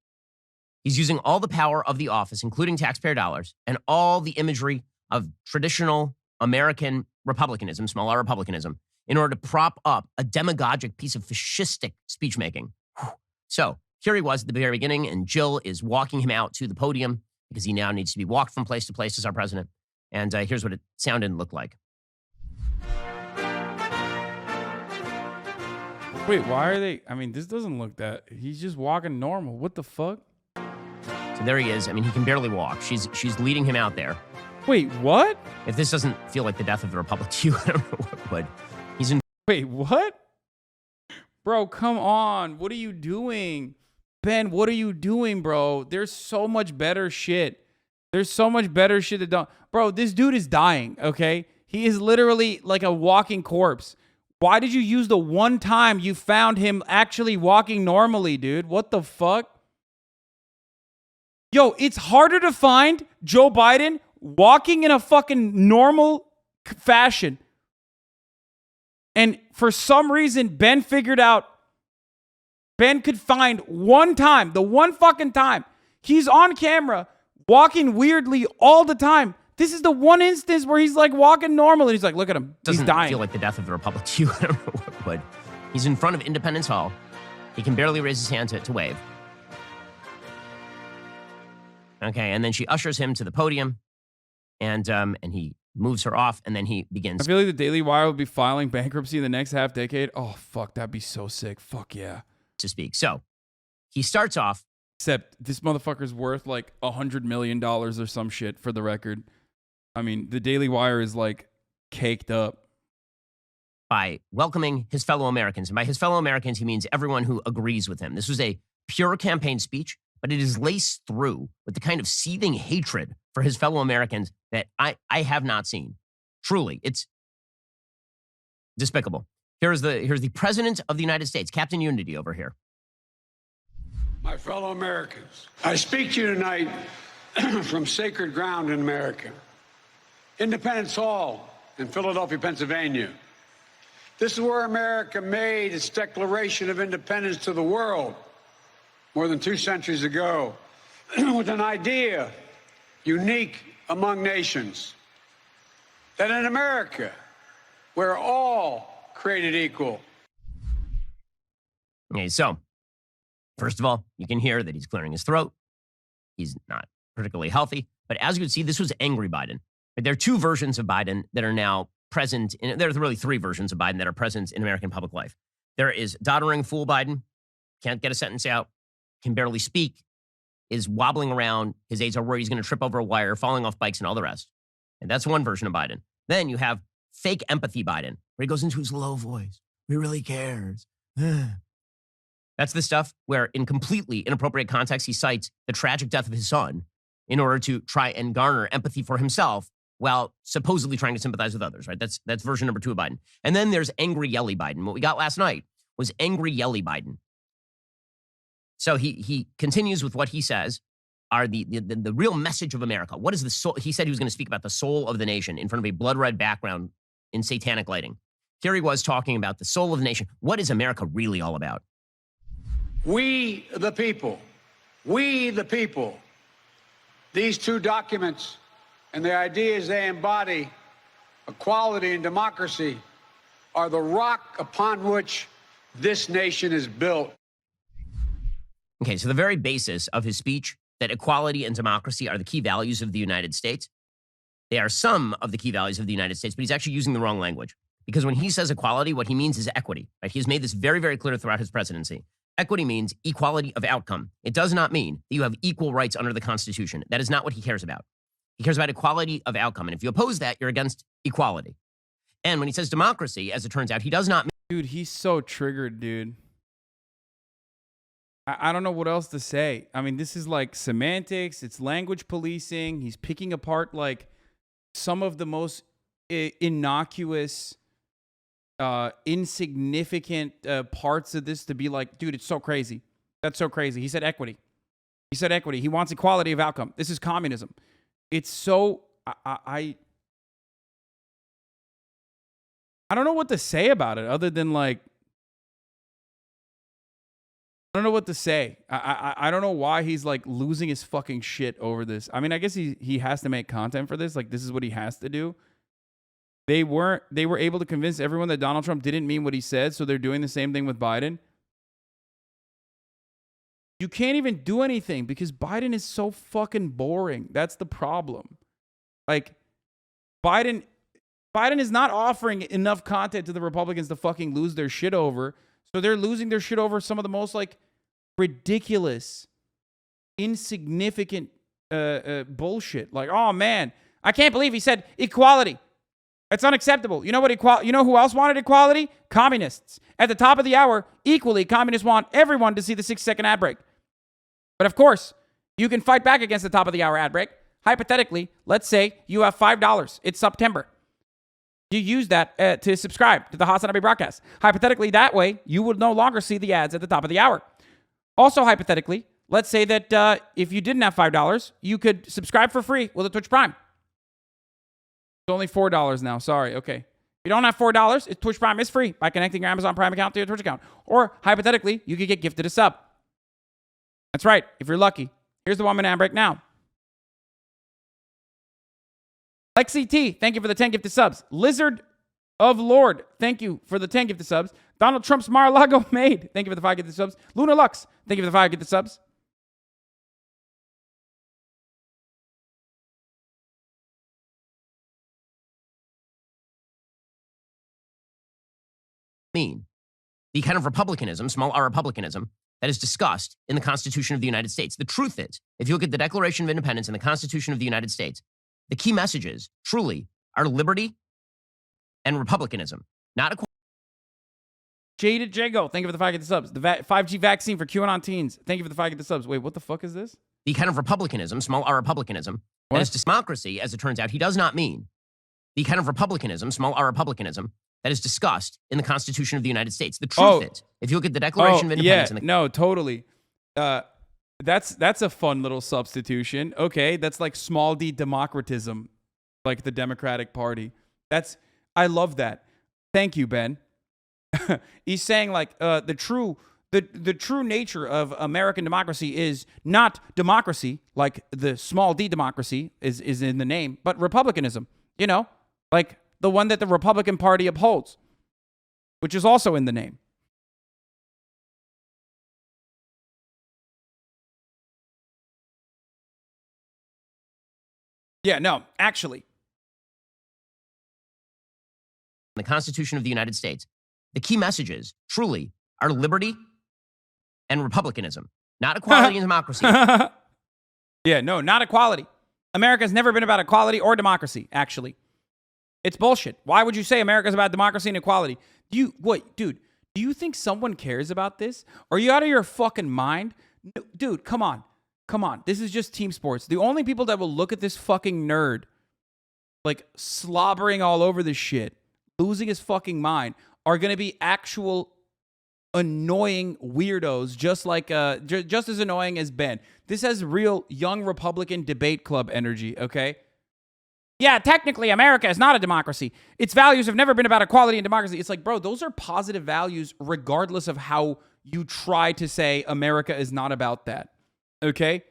He's using all the power of the office, including taxpayer dollars, and all the imagery of traditional American republicanism, small r republicanism, in order to prop up a demagogic piece of fascistic speech-making. So here he was at the very beginning, and Jill is walking him out to the podium because he now needs to be walked from place to place as our president. And here's what it sounded and looked like. Wait, why are they? I mean, this doesn't look that. He's just walking normal. What the fuck? So there he is. I mean, he can barely walk. She's leading him out there. Wait, what? If this doesn't feel like the death of the republic to you, I don't know what would. He's in. Wait, what? Bro, come on. What are you doing? Ben, what are you doing, bro? There's so much better shit. There's so much better shit that don't. Bro, this dude is dying, okay? He is literally like a walking corpse. Why did you use the one time you found him actually walking normally, dude? What the fuck? Yo, it's harder to find Joe Biden walking in a fucking normal fashion. And for some reason, Ben could find one time, the one fucking time, he's on camera walking weirdly all the time. This is the one instance where he's like walking normal and he's like, look at him. Doesn't he's dying. feel like the death of the Republic to you. I don't know what would. He's in front of Independence Hall. He can barely raise his hand to wave. Okay, and then she ushers him to the podium, and he moves her off, and then he begins. I feel like the Daily Wire will be filing bankruptcy in the next half decade. Oh, fuck, that'd be so sick. Fuck yeah. To speak. So he starts off. Except this motherfucker's worth like $100 million or some shit, for the record. I mean, the Daily Wire is like caked up. By welcoming his fellow Americans. And by his fellow Americans, he means everyone who agrees with him. This was a pure campaign speech, but it is laced through with the kind of seething hatred for his fellow Americans that I have not seen. Truly, it's despicable. Here's the President of the United States, Captain Unity over here. My fellow Americans, I speak to you tonight from sacred ground in America. Independence Hall in Philadelphia, Pennsylvania. This is where America made its Declaration of Independence to the world more than 2 centuries ago with an idea unique among nations, that in America, we're all created equal. Okay, so first of all, you can hear that he's clearing his throat. He's not particularly healthy. But as you can see, this was angry Biden. There are 2 versions of Biden that are now present. There's really 3 versions of Biden that are present in American public life. There is doddering fool Biden, can't get a sentence out, can barely speak, is wobbling around. His aides are worried he's going to trip over a wire, falling off bikes, and all the rest. And that's one version of Biden. Then you have fake empathy Biden, where he goes into his low voice. He really cares. That's the stuff where, in completely inappropriate context, he cites the tragic death of his son in order to try and garner empathy for himself while supposedly trying to sympathize with others, right? That's version number 2 of Biden. And then there's angry, yelly Biden. What we got last night was angry, yelly Biden. So he continues with what he says are the real message of America. What is the soul? He said he was going to speak about the soul of the nation in front of a blood red background in satanic lighting. Here he was talking about the soul of the nation. What is America really all about? We the people. We the people. These 2 documents and the ideas they embody, equality and democracy, are the rock upon which this nation is built. Okay, so the very basis of his speech, that equality and democracy are the key values of the United States. They are some of the key values of the United States, but he's actually using the wrong language. Because when he says equality, what he means is equity. Right? He's made this very, very clear throughout his presidency. Equity means equality of outcome. It does not mean that you have equal rights under the Constitution. That is not what he cares about. He cares about equality of outcome. And if you oppose that, you're against equality. And when he says democracy, as it turns out, he does not mean... Dude, he's so triggered, dude. I don't know what else to say. I mean, this is like semantics. It's language policing. He's picking apart like some of the most innocuous, insignificant parts of this to be like, dude, it's so crazy. That's so crazy. He said equity. He said equity. He wants equality of outcome. This is communism. It's so... I don't know what to say about it other than like, I don't know what to say. I don't know why he's like losing his fucking shit over this. I mean, I guess he has to make content for this. Like, this is what he has to do. They were able to convince everyone that Donald Trump didn't mean what he said, so they're doing the same thing with Biden. You can't even do anything because Biden is so fucking boring. That's the problem. Like, Biden is not offering enough content to the Republicans to fucking lose their shit over. So they're losing their shit over some of the most like ridiculous, insignificant bullshit. Like, oh man, I can't believe he said equality. It's unacceptable. You know what? You know who else wanted equality? Communists. At the top of the hour, equally, communists want everyone to see the 6-second ad break. But of course, you can fight back against the top of the hour ad break. Hypothetically, let's say you have $5. It's September. You use that to subscribe to the Hasan broadcast. Hypothetically, that way, you would no longer see the ads at the top of the hour. Also, hypothetically, let's say that if you didn't have $5, you could subscribe for free with a Twitch Prime. only $4 now. Sorry. Okay. If you don't have $4, it's Twitch Prime is free by connecting your Amazon Prime account to your Twitch account. Or, hypothetically, you could get gifted a sub. That's right, if you're lucky. Here's the 1 minute ad break now. Lexi T, thank you for the 10 gifted subs. Lizard of Lord, thank you for the 10 gifted subs. Donald Trump's Mar-a-Lago made, thank you for the 5 gifted subs. Luna Lux, thank you for the 5 gifted subs. The kind of republicanism, small r republicanism, that is discussed in the Constitution of the United States. The truth is, if you look at the Declaration of Independence and the Constitution of the United States, the key messages truly are liberty and republicanism, not equality. Jaded Jago, thank you for the 5 gifted subs. The 5G vaccine for QAnon teens, thank you for the 5 gifted subs. Wait, what the fuck is this? The kind of republicanism, small r republicanism, that is democracy, as it turns out, he does not mean the kind of republicanism, small r republicanism, that is discussed in the Constitution of the United States. The truth is, if you look at the Declaration of Independence... No, totally. That's a fun little substitution. Okay, that's like small d democratism, like the Democratic Party. I love that. Thank you, Ben. He's saying like the true nature of American democracy is not democracy, like the small d democracy is in the name, but republicanism. You know, like the one that the Republican Party upholds, which is also in the name. Yeah, no, actually. The Constitution of the United States, the key messages truly are liberty and republicanism, not equality and democracy. Yeah, no, not equality. America's never been about equality or democracy, actually. It's bullshit. Why would you say America's about democracy and equality? Dude, do you think someone cares about this? Are you out of your fucking mind? No, dude, come on. This is just team sports. The only people that will look at this fucking nerd, like slobbering all over this shit, losing his fucking mind, are going to be actual annoying weirdos, just like just as annoying as Ben. This has real young Republican debate club energy, okay? Yeah, technically, America is not a democracy. Its values have never been about equality and democracy. It's like, bro, those are positive values regardless of how you try to say America is not about that, okay?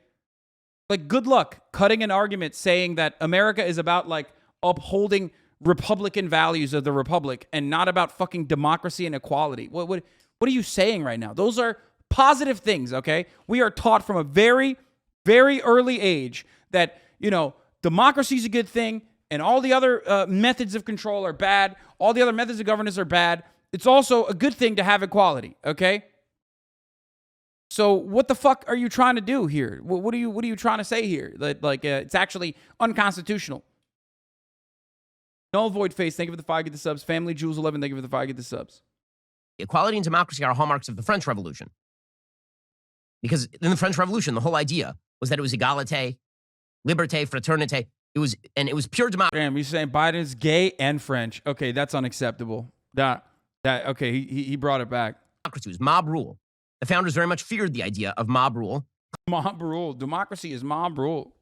Like, good luck cutting an argument saying that America is about, like, upholding Republican values of the Republic and not about fucking democracy and equality. What are you saying right now? Those are positive things, okay? We are taught from a very, very early age that, you know, democracy is a good thing, and all the other methods of control are bad. All the other methods of governance are bad. It's also a good thing to have equality, okay? So what the fuck are you trying to do here? What are you trying to say here? Like it's actually unconstitutional. Null Void Face, thank you for the 5 get the subs. Family Jules 11, thank you for the 5 get the subs. Equality and democracy are hallmarks of the French Revolution. Because in the French Revolution, the whole idea was that it was égalité, liberté, fraternité. It was pure democracy. Damn, you're saying Biden's gay and French. Okay, that's unacceptable. Okay, he brought it back. Democracy was mob rule. The founders very much feared the idea of mob rule. Mob rule. Democracy is mob rule.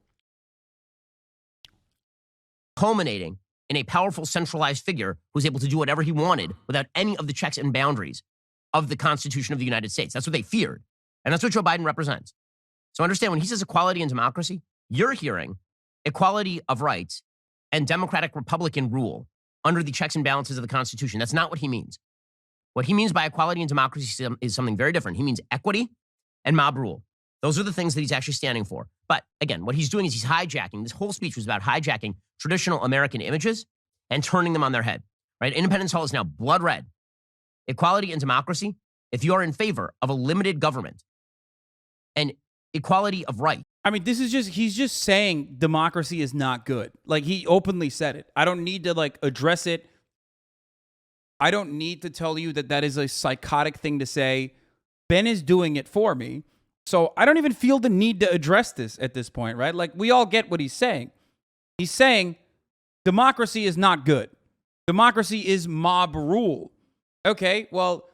Culminating in a powerful centralized figure who was able to do whatever he wanted without any of the checks and boundaries of the Constitution of the United States. That's what they feared. And that's what Joe Biden represents. So understand, when he says equality and democracy, you're hearing equality of rights and democratic Republican rule under the checks and balances of the Constitution. That's not what he means. What he means by equality and democracy is something very different. He means equity and mob rule. Those are the things that he's actually standing for. But again, what he's doing is he's hijacking. This whole speech was about hijacking traditional American images and turning them on their head, right? Independence Hall is now blood red. Equality and democracy, if you are in favor of a limited government and equality of right. I mean, he's just saying democracy is not good. Like, he openly said it. I don't need to, like, address it. I don't need to tell you that is a psychotic thing to say. Ben is doing it for me. So I don't even feel the need to address this at this point, right? Like, we all get what he's saying. He's saying democracy is not good. Democracy is mob rule. Okay, well,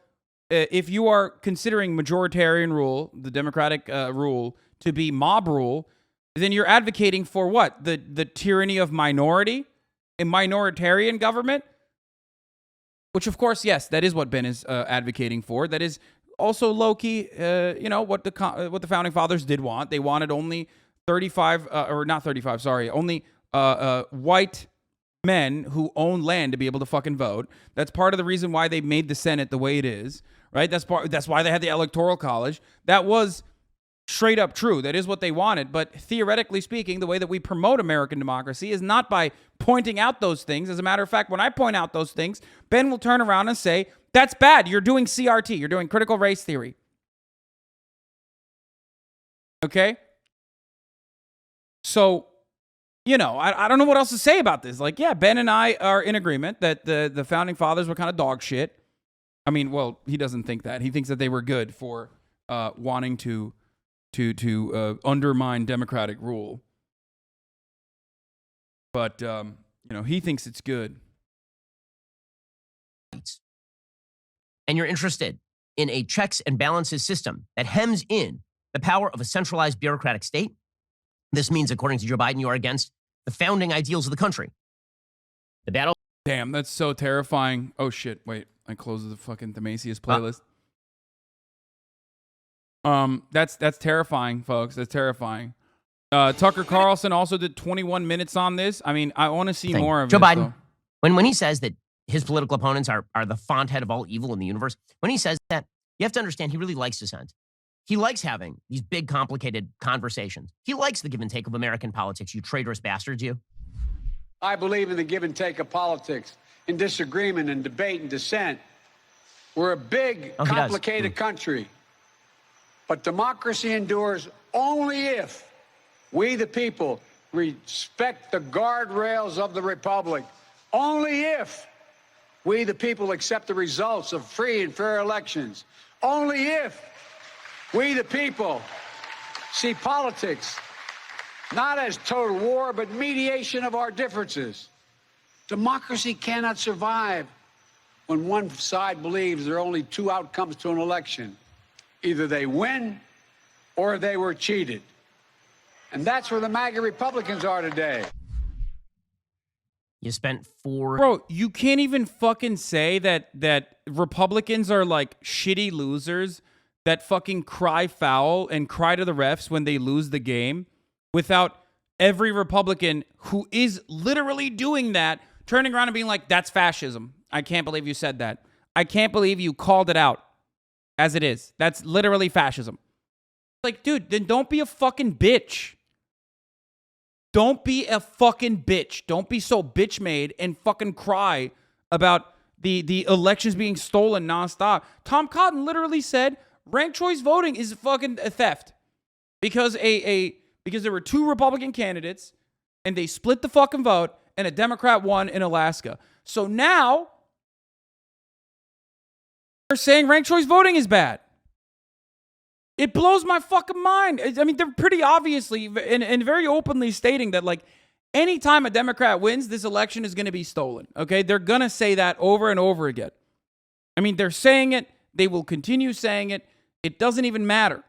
if you are considering majoritarian rule, the democratic rule, to be mob rule, then you're advocating for what? The tyranny of minority a minoritarian government, which of course, yes, that is what Ben is advocating for. That is also low-key, what the founding fathers did want. They wanted only 35, or not 35, sorry, only white men who own land to be able to fucking vote. That's part of the reason why they made the Senate the way it is, right? That's why they had the Electoral College. That was straight up true. That is what they wanted. But theoretically speaking, the way that we promote American democracy is not by pointing out those things. As a matter of fact, when I point out those things, Ben will turn around and say, that's bad. You're doing CRT. You're doing critical race theory. Okay? So, I don't know what else to say about this. Like, yeah, Ben and I are in agreement that the founding fathers were kind of dog shit. I mean, well, he doesn't think that. He thinks that they were good for wanting to undermine democratic rule. But, he thinks it's good. And you're interested in a checks and balances system that hems in the power of a centralized bureaucratic state. This means, according to Joe Biden, you are against the founding ideals of the country. The battle. Damn, that's so terrifying. Oh, shit. Wait, I closed the Macy's playlist. That's terrifying, folks. That's terrifying. Tucker Carlson also did 21 minutes on this. I mean, I want to see more of Joe this, Biden, though. when he says that his political opponents are the font head of all evil in the universe, when he says that, you have to understand he really likes dissent. He likes having these big, complicated conversations. He likes the give and take of American politics, you traitorous bastards, you. I believe in the give and take of politics, in disagreement and debate and dissent. We're a big, complicated country. But democracy endures only if we, the people, respect the guardrails of the republic. Only if we, the people, accept the results of free and fair elections. Only if we, the people, see politics not as total war, but mediation of our differences. Democracy cannot survive when one side believes there are only two outcomes to an election. Either they win or they were cheated. And that's where the MAGA Republicans are today. You spent four... Bro, you can't even fucking say that Republicans are like shitty losers that fucking cry foul and cry to the refs when they lose the game without every Republican who is literally doing that turning around and being like, that's fascism. I can't believe you said that. I can't believe you called it out as it is. That's literally fascism. Like, dude, then don't be a fucking bitch. Don't be a fucking bitch. Don't be so bitch-made and fucking cry about the elections being stolen nonstop. Tom Cotton literally said ranked choice voting is fucking a theft because because there were two Republican candidates and they split the fucking vote and a Democrat won in Alaska. So now they're saying ranked choice voting is bad. It blows my fucking mind. I mean, they're pretty obviously and very openly stating that, like, anytime a Democrat wins, this election is going to be stolen. Okay? They're going to say that over and over again. I mean, they're saying it. They will continue saying it. It doesn't even matter.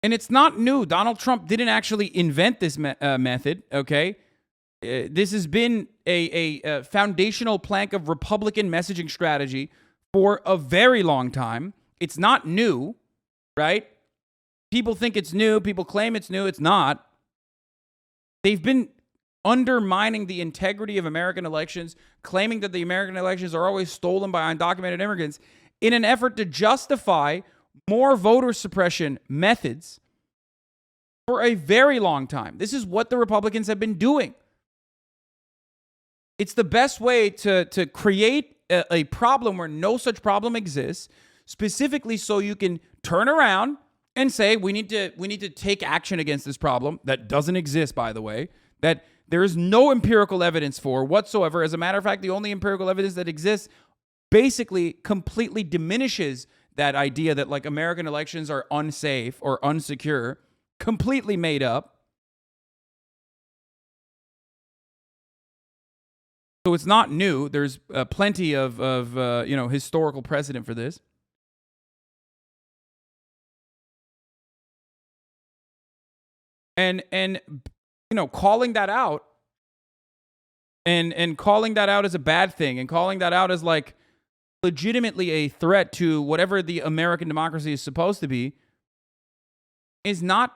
And it's not new. Donald Trump didn't actually invent this method, okay? This has been a foundational plank of Republican messaging strategy for a very long time. It's not new, right? People think it's new. People claim it's new. It's not. They've been undermining the integrity of American elections, claiming that the American elections are always stolen by undocumented immigrants in an effort to justify more voter suppression methods for a very long time. This is what the Republicans have been doing. It's the best way to create a problem where no such problem exists, specifically so you can turn around and say, we need to take action against this problem that doesn't exist, by the way, that there is no empirical evidence for whatsoever. As a matter of fact, the only empirical evidence that exists basically completely diminishes that idea that, like, American elections are unsafe or unsecure, completely made up. So it's not new. There's plenty of historical precedent for this. And calling that out and calling that out as a bad thing and calling that out as like legitimately a threat to whatever the American democracy is supposed to be is not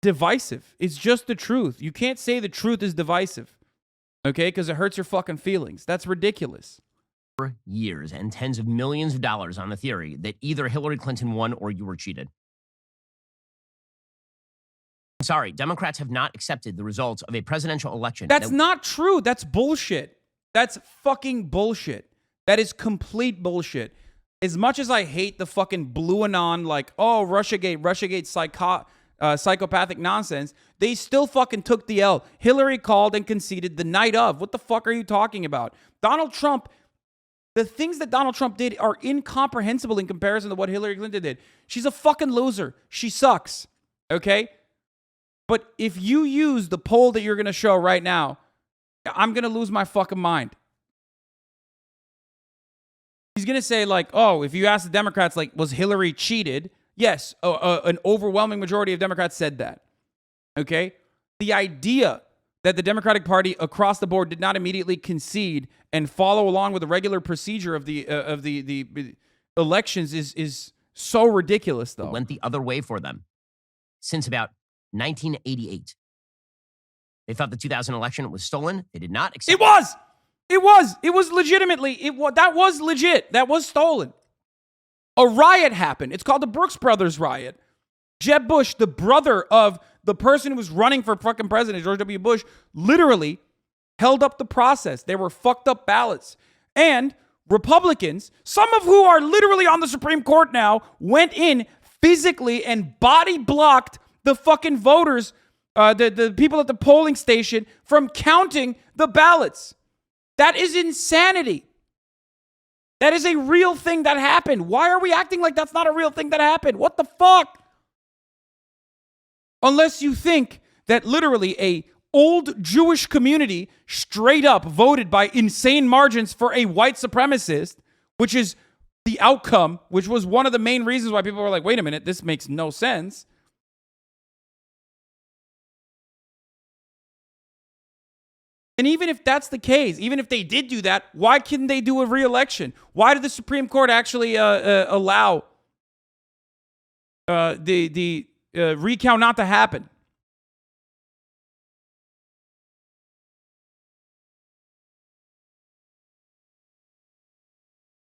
divisive. It's just the truth. You can't say the truth is divisive, okay? Because it hurts your fucking feelings. That's ridiculous. For years and tens of millions of dollars on the theory that either Hillary Clinton won or you were cheated. Sorry, Democrats have not accepted the results of a presidential election. That's not true. That's bullshit. That's fucking bullshit. That is complete bullshit. As much as I hate the fucking blue anon, like, oh, Russiagate psychopathic nonsense, they still fucking took the L. Hillary called and conceded the night of. What the fuck are you talking about? Donald Trump, the things that Donald Trump did are incomprehensible in comparison to what Hillary Clinton did. She's a fucking loser. She sucks. Okay? But if you use the poll that you're going to show right now, I'm going to lose my fucking mind. He's going to say, like, oh, if you ask the Democrats, like, was Hillary cheated? Yes, an overwhelming majority of Democrats said that. Okay? The idea that the Democratic Party across the board did not immediately concede and follow along with the regular procedure of the elections is so ridiculous, though. It went the other way for them since about 1988. They thought the 2000 election was stolen. They did not accept it. It was legitimately, that was legit. That was stolen. A riot happened. It's called the Brooks Brothers riot. Jeb Bush, the brother of the person who was running for fucking president, George W. Bush, literally held up the process. They were fucked up ballots. And Republicans, some of who are literally on the Supreme Court now, went in physically and body blocked the fucking voters, the people at the polling station from counting the ballots. That is insanity. That is a real thing that happened. Why are we acting like that's not a real thing that happened? What the fuck? Unless you think that literally a old Jewish community straight up voted by insane margins for a white supremacist, which is the outcome, which was one of the main reasons why people were like, wait a minute, this makes no sense. And even if that's the case, even if they did do that, why couldn't they do a re-election? Why did the Supreme Court actually allow the recount not to happen?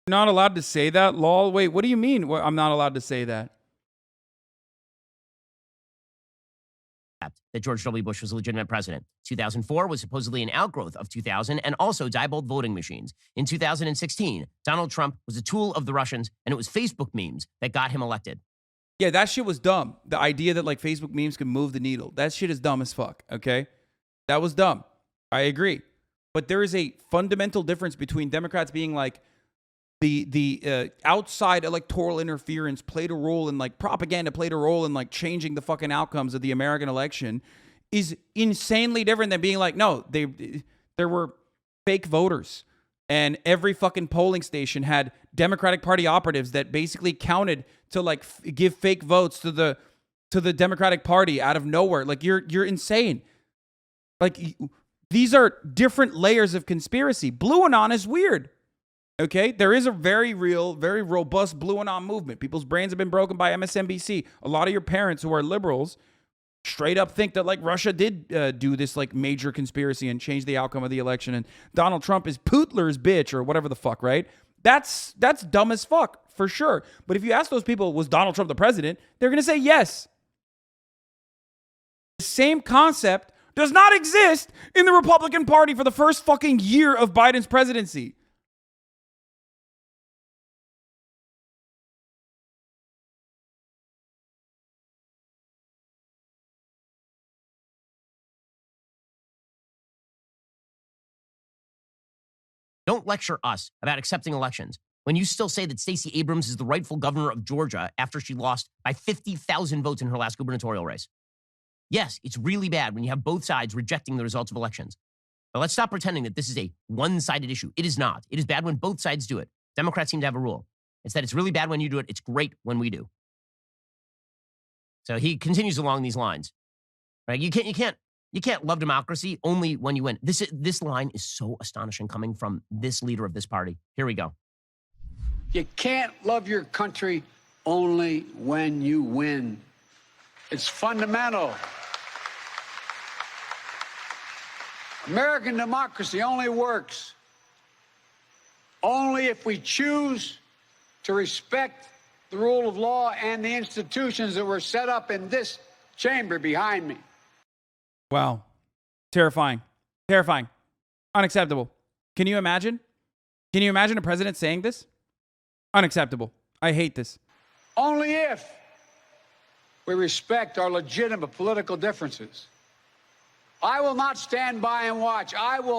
You're not allowed to say that, lol. Wait, what do you mean? Well, I'm not allowed to say that. That George W. Bush was a legitimate president. 2004 was supposedly an outgrowth of 2000 and also Diebold voting machines. In 2016, Donald Trump was a tool of the Russians, and it was Facebook memes that got him elected. Yeah, that shit was dumb. The idea that like Facebook memes could move the needle. That shit is dumb as fuck, okay? That was dumb. I agree. But there is a fundamental difference between Democrats being like, the outside electoral interference played a role in like propaganda, played a role in like changing the fucking outcomes of the American election is insanely different than being like, no, there were fake voters and every fucking polling station had Democratic Party operatives that basically counted to like give fake votes to the Democratic Party out of nowhere. Like you're insane. Like these are different layers of conspiracy. Blue Anon is weird. Okay, there is a very real, very robust Blue Anon movement. People's brains have been broken by MSNBC. A lot of your parents who are liberals straight up think that like Russia did do this like major conspiracy and change the outcome of the election, and Donald Trump is Putler's bitch or whatever the fuck, right? That's dumb as fuck for sure. But if you ask those people, was Donald Trump the president? They're gonna say yes. The same concept does not exist in the Republican Party for the first fucking year of Biden's presidency. Don't lecture us about accepting elections when you still say that Stacey Abrams is the rightful governor of Georgia after she lost by 50,000 votes in her last gubernatorial race. Yes, it's really bad when you have both sides rejecting the results of elections. But let's stop pretending that this is a one-sided issue. It is not. It is bad when both sides do it. Democrats seem to have a rule. It's that it's really bad when you do it. It's great when we do. So he continues along these lines. Right? You can't You can't love democracy only when you win. This line is so astonishing coming from this leader of this party. Here we go. You can't love your country only when you win. It's fundamental. American democracy only works only if we choose to respect the rule of law and the institutions that were set up in this chamber behind me. Wow. Terrifying. Terrifying. Unacceptable. Can you imagine? Can you imagine a president saying this? Unacceptable. I hate this. Only if we respect our legitimate political differences. I will not stand by and watch.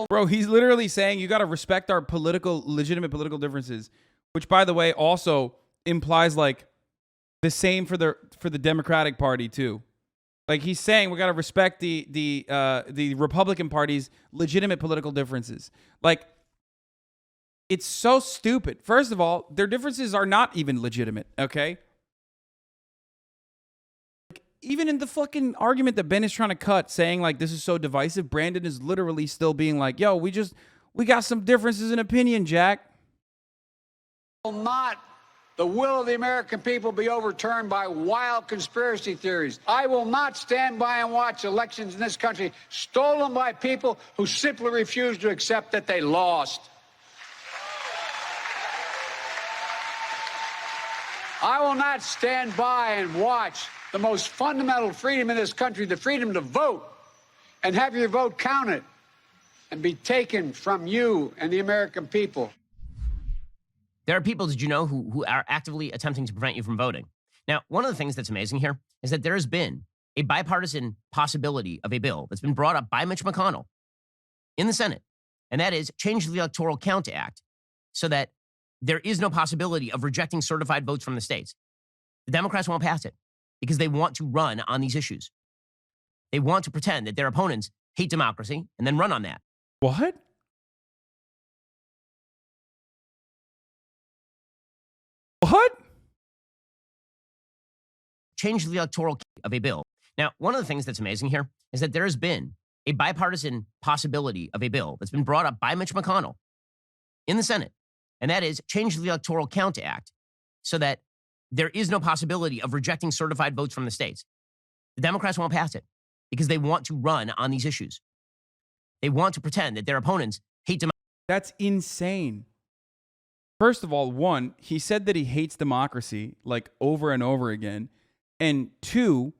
Bro, he's literally saying you got to respect our legitimate political differences, which, by the way, also implies like the same for the Democratic Party too. Like he's saying we got to respect the Republican Party's legitimate political differences. Like it's so stupid. First of all, their differences are not even legitimate, okay? Even in the fucking argument that Ben is trying to cut, saying like this is so divisive, Brandon is literally still being like, yo, we got some differences in opinion, Jack. Will not the will of the American people be overturned by wild conspiracy theories. I will not stand by and watch elections in this country stolen by people who simply refuse to accept that they lost. I will not stand by and watch the most fundamental freedom in this country, the freedom to vote, and have your vote counted and be taken from you and the American people. There are people, did you know, who are actively attempting to prevent you from voting. Now, one of the things that's amazing here is that there has been a bipartisan possibility of a bill that's been brought up by Mitch McConnell in the Senate, and that is change the Electoral Count Act so that there is no possibility of rejecting certified votes from the states. The Democrats won't pass it because they want to run on these issues. They want to pretend that their opponents hate democracy and then run on that. What? What? Change the electoral of a bill. Now, one of the things that's amazing here is that there has been a bipartisan possibility of a bill that's been brought up by Mitch McConnell in the Senate, and that is change the Electoral Count Act so that there is no possibility of rejecting certified votes from the states. The Democrats won't pass it because they want to run on these issues. They want to pretend that their opponents hate democracy. That's insane. First of all, one, he said that he hates democracy like over and over again. And two,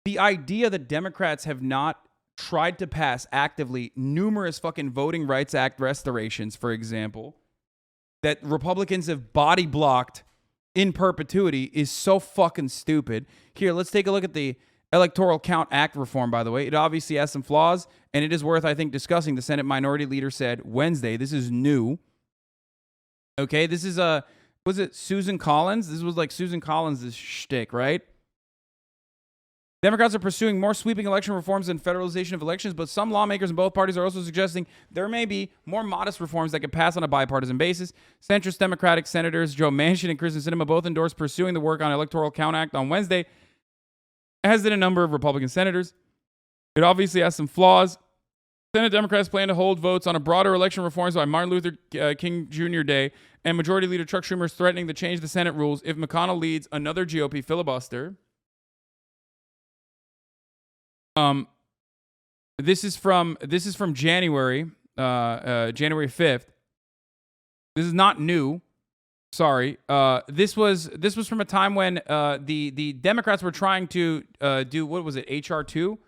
the idea that Democrats have not tried to pass actively numerous fucking Voting Rights Act restorations, for example, that Republicans have body blocked in perpetuity is so fucking stupid. Here, let's take a look at the Electoral Count Act reform, by the way. It obviously has some flaws, and it is worth, I think, discussing. The Senate Minority Leader said Wednesday. This is new. Okay, this is was it Susan Collins? This was like Susan Collins' shtick, right? Democrats are pursuing more sweeping election reforms and federalization of elections, but some lawmakers in both parties are also suggesting there may be more modest reforms that could pass on a bipartisan basis. Centrist Democratic Senators Joe Manchin and Kristen Sinema both endorsed pursuing the work on Electoral Count Act on Wednesday, as did a number of Republican senators. It obviously has some flaws. Senate Democrats plan to hold votes on a broader election reforms by Martin Luther King Jr. Day, and Majority Leader Chuck Schumer is threatening to change the Senate rules if McConnell leads another GOP filibuster. This is from January, January 5th. This is not new. Sorry. This was from a time when the Democrats were trying to do, what was it, HR 2?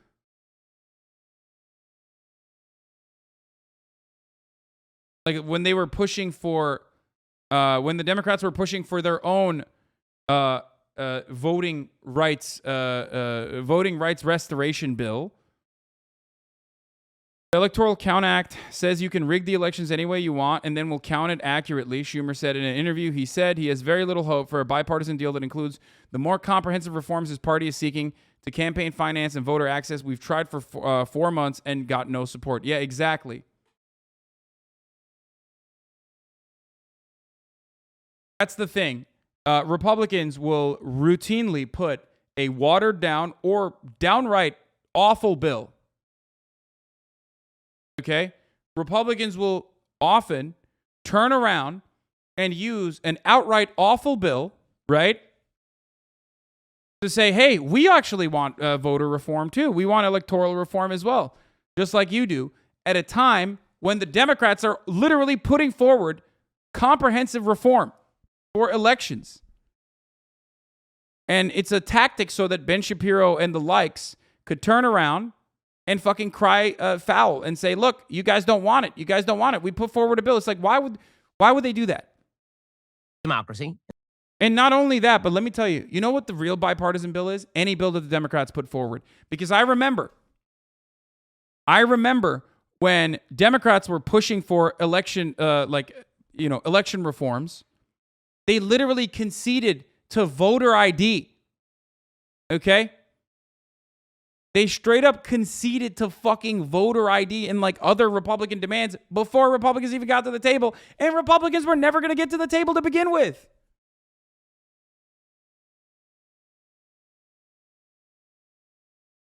Like when they were pushing for, when the Democrats were pushing for their own voting rights restoration bill. The Electoral Count Act says you can rig the elections any way you want and then we'll count it accurately, Schumer said in an interview. He said he has very little hope for a bipartisan deal that includes the more comprehensive reforms his party is seeking to campaign finance and voter access. We've tried for 4 months and got no support. Yeah, exactly. That's the thing. Republicans will routinely put a watered down or downright awful bill, okay, Republicans will often turn around and use an outright awful bill, right, to say, hey, we actually want voter reform too. We want electoral reform as well, just like you do, at a time when the Democrats are literally putting forward comprehensive reform for elections. And it's a tactic so that Ben Shapiro and the likes could turn around and fucking cry foul and say, look, you guys don't want it. You guys don't want it. We put forward a bill. It's like, why would they do that? Democracy. And not only that, but let me tell you, you know what the real bipartisan bill is? Any bill that the Democrats put forward. Because I remember when Democrats were pushing for election reforms, they literally conceded to voter ID. Okay? They straight up conceded to fucking voter ID and like other Republican demands before Republicans even got to the table. And Republicans were never going to get to the table to begin with.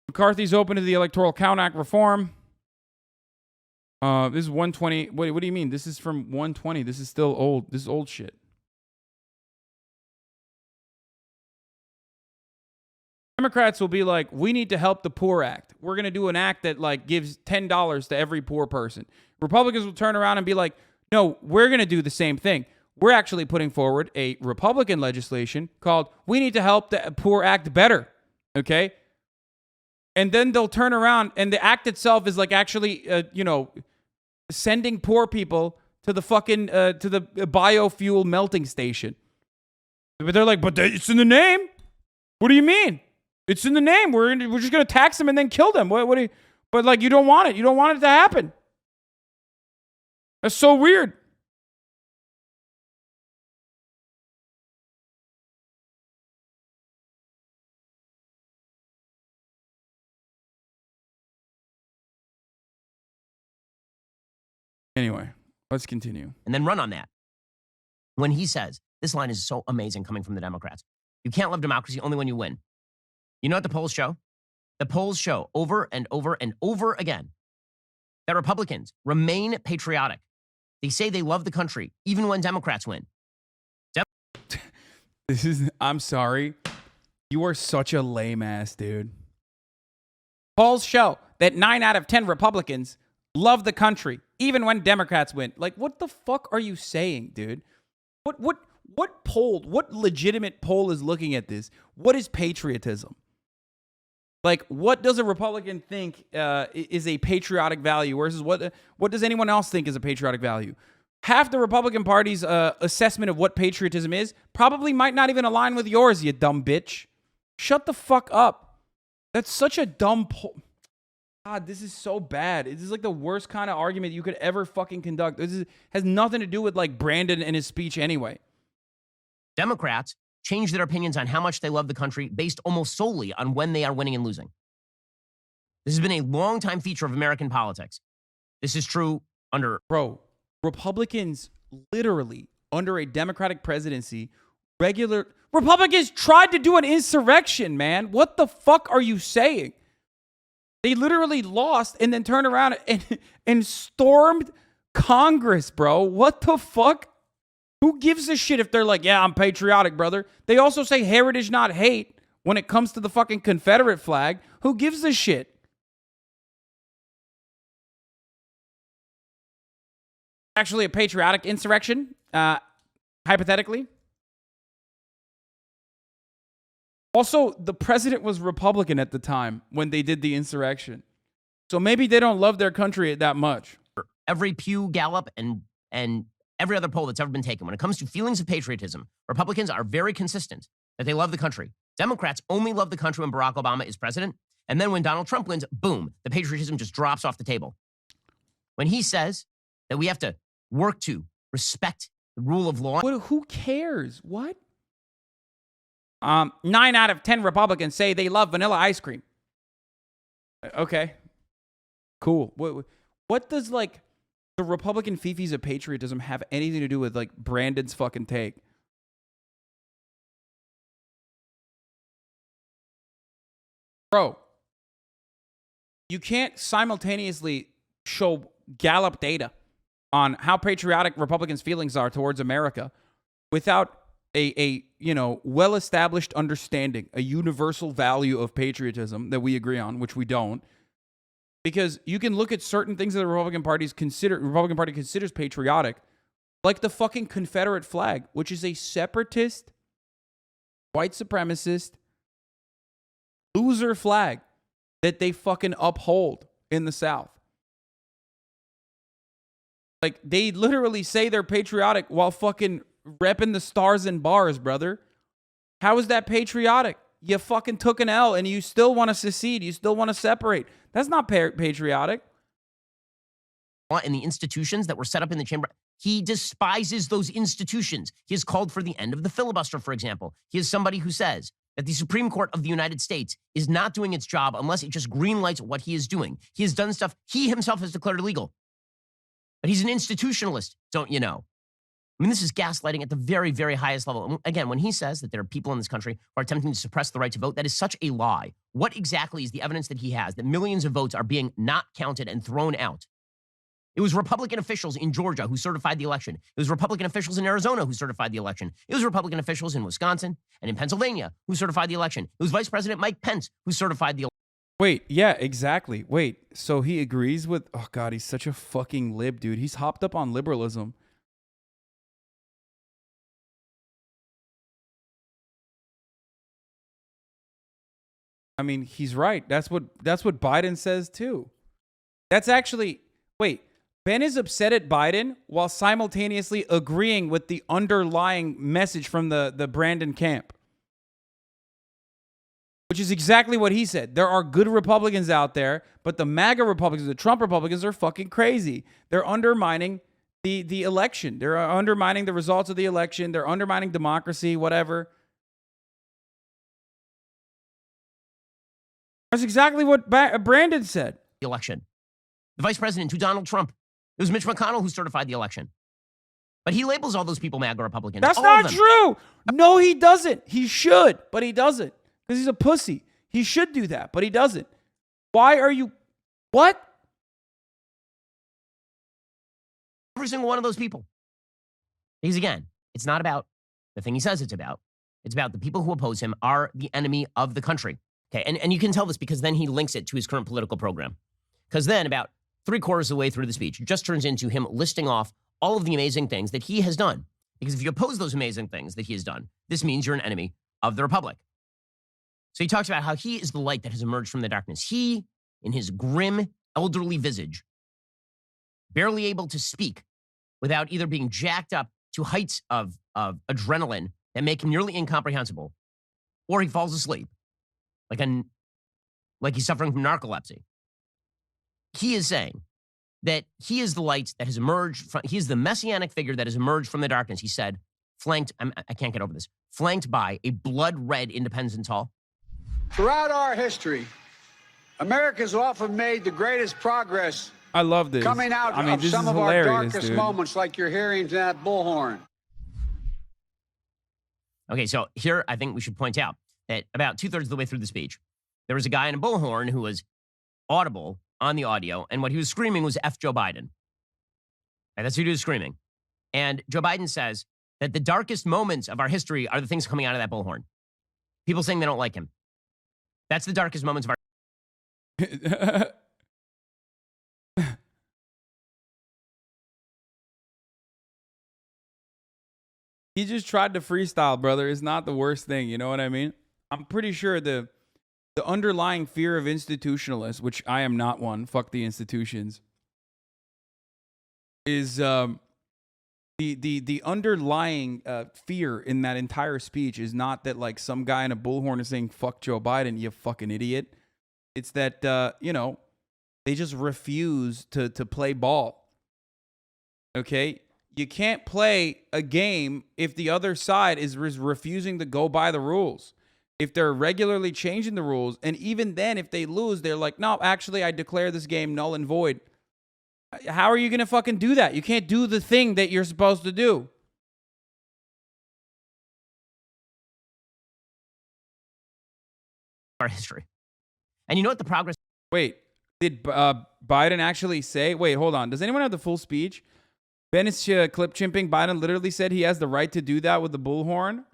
McCarthy's open to the Electoral Count Act reform. This is 120. Wait, what do you mean? This is from 120. This is still old. This is old shit. Democrats will be like, we need to help the Poor Act. We're going to do an act that like gives $10 to every poor person. Republicans will turn around and be like, no, we're going to do the same thing. We're actually putting forward a Republican legislation called We Need to Help the Poor Act Better. Okay? And then they'll turn around and the act itself is like actually, sending poor people to the fucking, to the biofuel melting station. But they're like, it's in the name. What do you mean? It's in the name. We're just going to tax them and then kill them. What do you, but like, you don't want it. You don't want it to happen. That's so weird. Anyway, let's continue. And then run on that. When he says, this line is so amazing coming from the Democrats. You can't love democracy only when you win. You know what the polls show? The polls show over and over and over again that Republicans remain patriotic. They say they love the country, even when Democrats win. I'm sorry. You are such a lame ass, dude. Polls show that 9 out of 10 Republicans love the country, even when Democrats win. Like, what the fuck are you saying, dude? What legitimate poll is looking at this? What is patriotism? Like, what does a Republican think is a patriotic value versus what does anyone else think is a patriotic value? Half the Republican Party's assessment of what patriotism is probably might not even align with yours, you dumb bitch. Shut the fuck up. That's such a dumb poll. God, this is so bad. This is like the worst kind of argument you could ever fucking conduct. This has nothing to do with like Brandon and his speech anyway. Democrats change their opinions on how much they love the country based almost solely on when they are winning and losing. This has been a long-time feature of American politics. This is true under... Bro, Republicans literally, under a Democratic presidency, Republicans tried to do an insurrection, man. What the fuck are you saying? They literally lost and then turned around and stormed Congress, bro. What the fuck? Who gives a shit if they're like, yeah, I'm patriotic, brother? They also say heritage, not hate when it comes to the fucking Confederate flag. Who gives a shit? Actually, a patriotic insurrection, hypothetically. Also, the president was Republican at the time when they did the insurrection. So maybe they don't love their country that much. Every Pew Gallup and every other poll that's ever been taken, when it comes to feelings of patriotism, Republicans are very consistent that they love the country. Democrats only love the country when Barack Obama is president. And then when Donald Trump wins, boom, the patriotism just drops off the table. When he says that we have to work to respect the rule of law. Who cares? What? 9 out of 10 Republicans say they love vanilla ice cream. Okay. Cool. What does, like, the Republican fifis of patriotism have anything to do with, like, Brandon's fucking take? Bro, You can't simultaneously show Gallup data on how patriotic Republicans' feelings are towards America without a well-established understanding, a universal value of patriotism that we agree on, which we don't. Because you can look at certain things that the Republican Party considers patriotic, like the fucking Confederate flag, which is a separatist, white supremacist, loser flag that they fucking uphold in the South. Like, they literally say they're patriotic while fucking repping the stars and bars, brother. How is that patriotic? You fucking took an L and you still want to secede. You still want to separate. That's not patriotic. And the institutions that were set up in the chamber, he despises those institutions. He has called for the end of the filibuster, for example. He is somebody who says that the Supreme Court of the United States is not doing its job unless it just greenlights what he is doing. He has done stuff he himself has declared illegal. But he's an institutionalist, don't you know? I mean, this is gaslighting at the very, very highest level. Again, when he says that there are people in this country who are attempting to suppress the right to vote, that is such a lie. What exactly is the evidence that he has that millions of votes are being not counted and thrown out? It was Republican officials in Georgia who certified the election. It was Republican officials in Arizona who certified the election. It was Republican officials in Wisconsin and in Pennsylvania who certified the election. It was Vice President Mike Pence who certified the election. Wait, yeah, exactly. Wait, so he agrees with... Oh, God, he's such a fucking lib, dude. He's hopped up on liberalism. I mean, he's right. That's what Biden says, too. That's actually... Wait, Ben is upset at Biden while simultaneously agreeing with the underlying message from the Brandon camp. Which is exactly what he said. There are good Republicans out there, but the MAGA Republicans, the Trump Republicans are fucking crazy. They're undermining the election. They're undermining the results of the election. They're undermining democracy, whatever. That's exactly what Brandon said. Election. The vice president to Donald Trump. It was Mitch McConnell who certified the election. But he labels all those people MAGA Republicans. That's not true. No, he doesn't. He should, but he doesn't. Because he's a pussy. He should do that, but he doesn't. Why are you... What? Every single one of those people. Because again, it's not about the thing he says it's about. It's about the people who oppose him are the enemy of the country. Okay, and you can tell this because then he links it to his current political program. Because then about 3/4 of the way through the speech, it just turns into him listing off all of the amazing things that he has done. Because if you oppose those amazing things that he has done, this means you're an enemy of the Republic. So he talks about how he is the light that has emerged from the darkness. He, in his grim, elderly visage, barely able to speak without either being jacked up to heights of adrenaline that make him nearly incomprehensible, or he falls asleep, like he's suffering from narcolepsy. He is saying that he is the light that has emerged he is the messianic figure that has emerged from the darkness. He said, I can't get over this, flanked by a blood-red Independence Hall. Throughout our history, America's often made the greatest progress. I love this. Coming out of some of our darkest moments, like you're hearing that bullhorn. Okay, so here I think we should point out that about 2/3 of the way through the speech, there was a guy in a bullhorn who was audible on the audio, and what he was screaming was F Joe Biden. And that's who he was screaming. And Joe Biden says that the darkest moments of our history are the things coming out of that bullhorn. People saying they don't like him. That's the darkest moments of our... He just tried to freestyle, brother. It's not the worst thing. You know what I mean? I'm pretty sure the underlying fear of institutionalists, which I am not one, fuck the institutions, is the underlying fear in that entire speech is not that like some guy in a bullhorn is saying fuck Joe Biden, you fucking idiot. It's that they just refuse to play ball. Okay? You can't play a game if the other side is refusing to go by the rules. If they're regularly changing the rules, and even then, if they lose, they're like, no, actually, I declare this game null and void. How are you going to fucking do that? You can't do the thing that you're supposed to do. Our history. And you know what the progress... Wait, Did Biden actually say? Wait, hold on. Does anyone have the full speech? Ben is clip chimping. Biden literally said he has the right to do that with the bullhorn.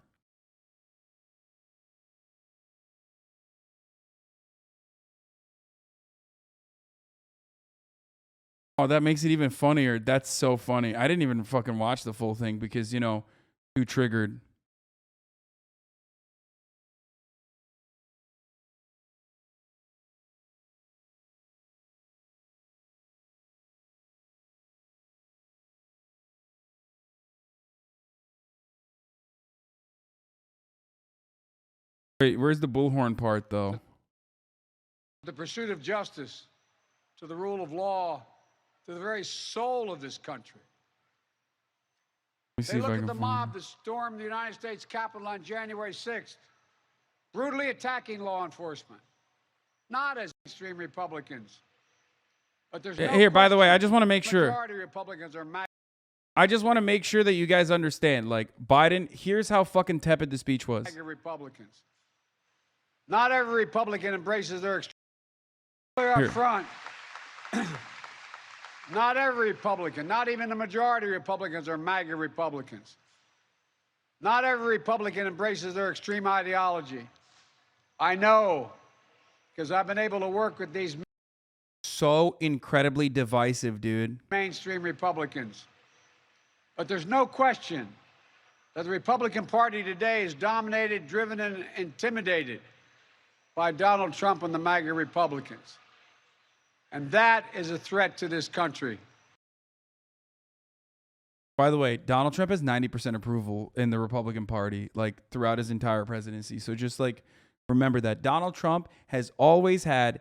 Oh, that makes it even funnier. That's so funny. I didn't even fucking watch the full thing because, you know, too triggered. Wait, where's the bullhorn part, though? The pursuit of justice, to the rule of law, to the very soul of this country. Let me see They if I look can at the find mob that stormed the United States Capitol on January 6th, brutally attacking law enforcement, not as extreme Republicans, but there's no Here, by the way, question I just want to make sure. majority of Republicans are I just want to make sure that you guys understand. Like, Biden, here's how fucking tepid the speech was. MAGA Republicans. Not every Republican embraces their extreme. Up front, not every Republican, not even the majority of Republicans are MAGA Republicans. Not every Republican embraces their extreme ideology. I know, because I've been able to work with these So incredibly divisive, dude. mainstream Republicans. But there's no question that the Republican Party today is dominated, driven, and intimidated by Donald Trump and the MAGA Republicans. And that is a threat to this country. By the way, Donald Trump has 90% approval in the Republican Party, like throughout his entire presidency. So just like remember that Donald Trump has always had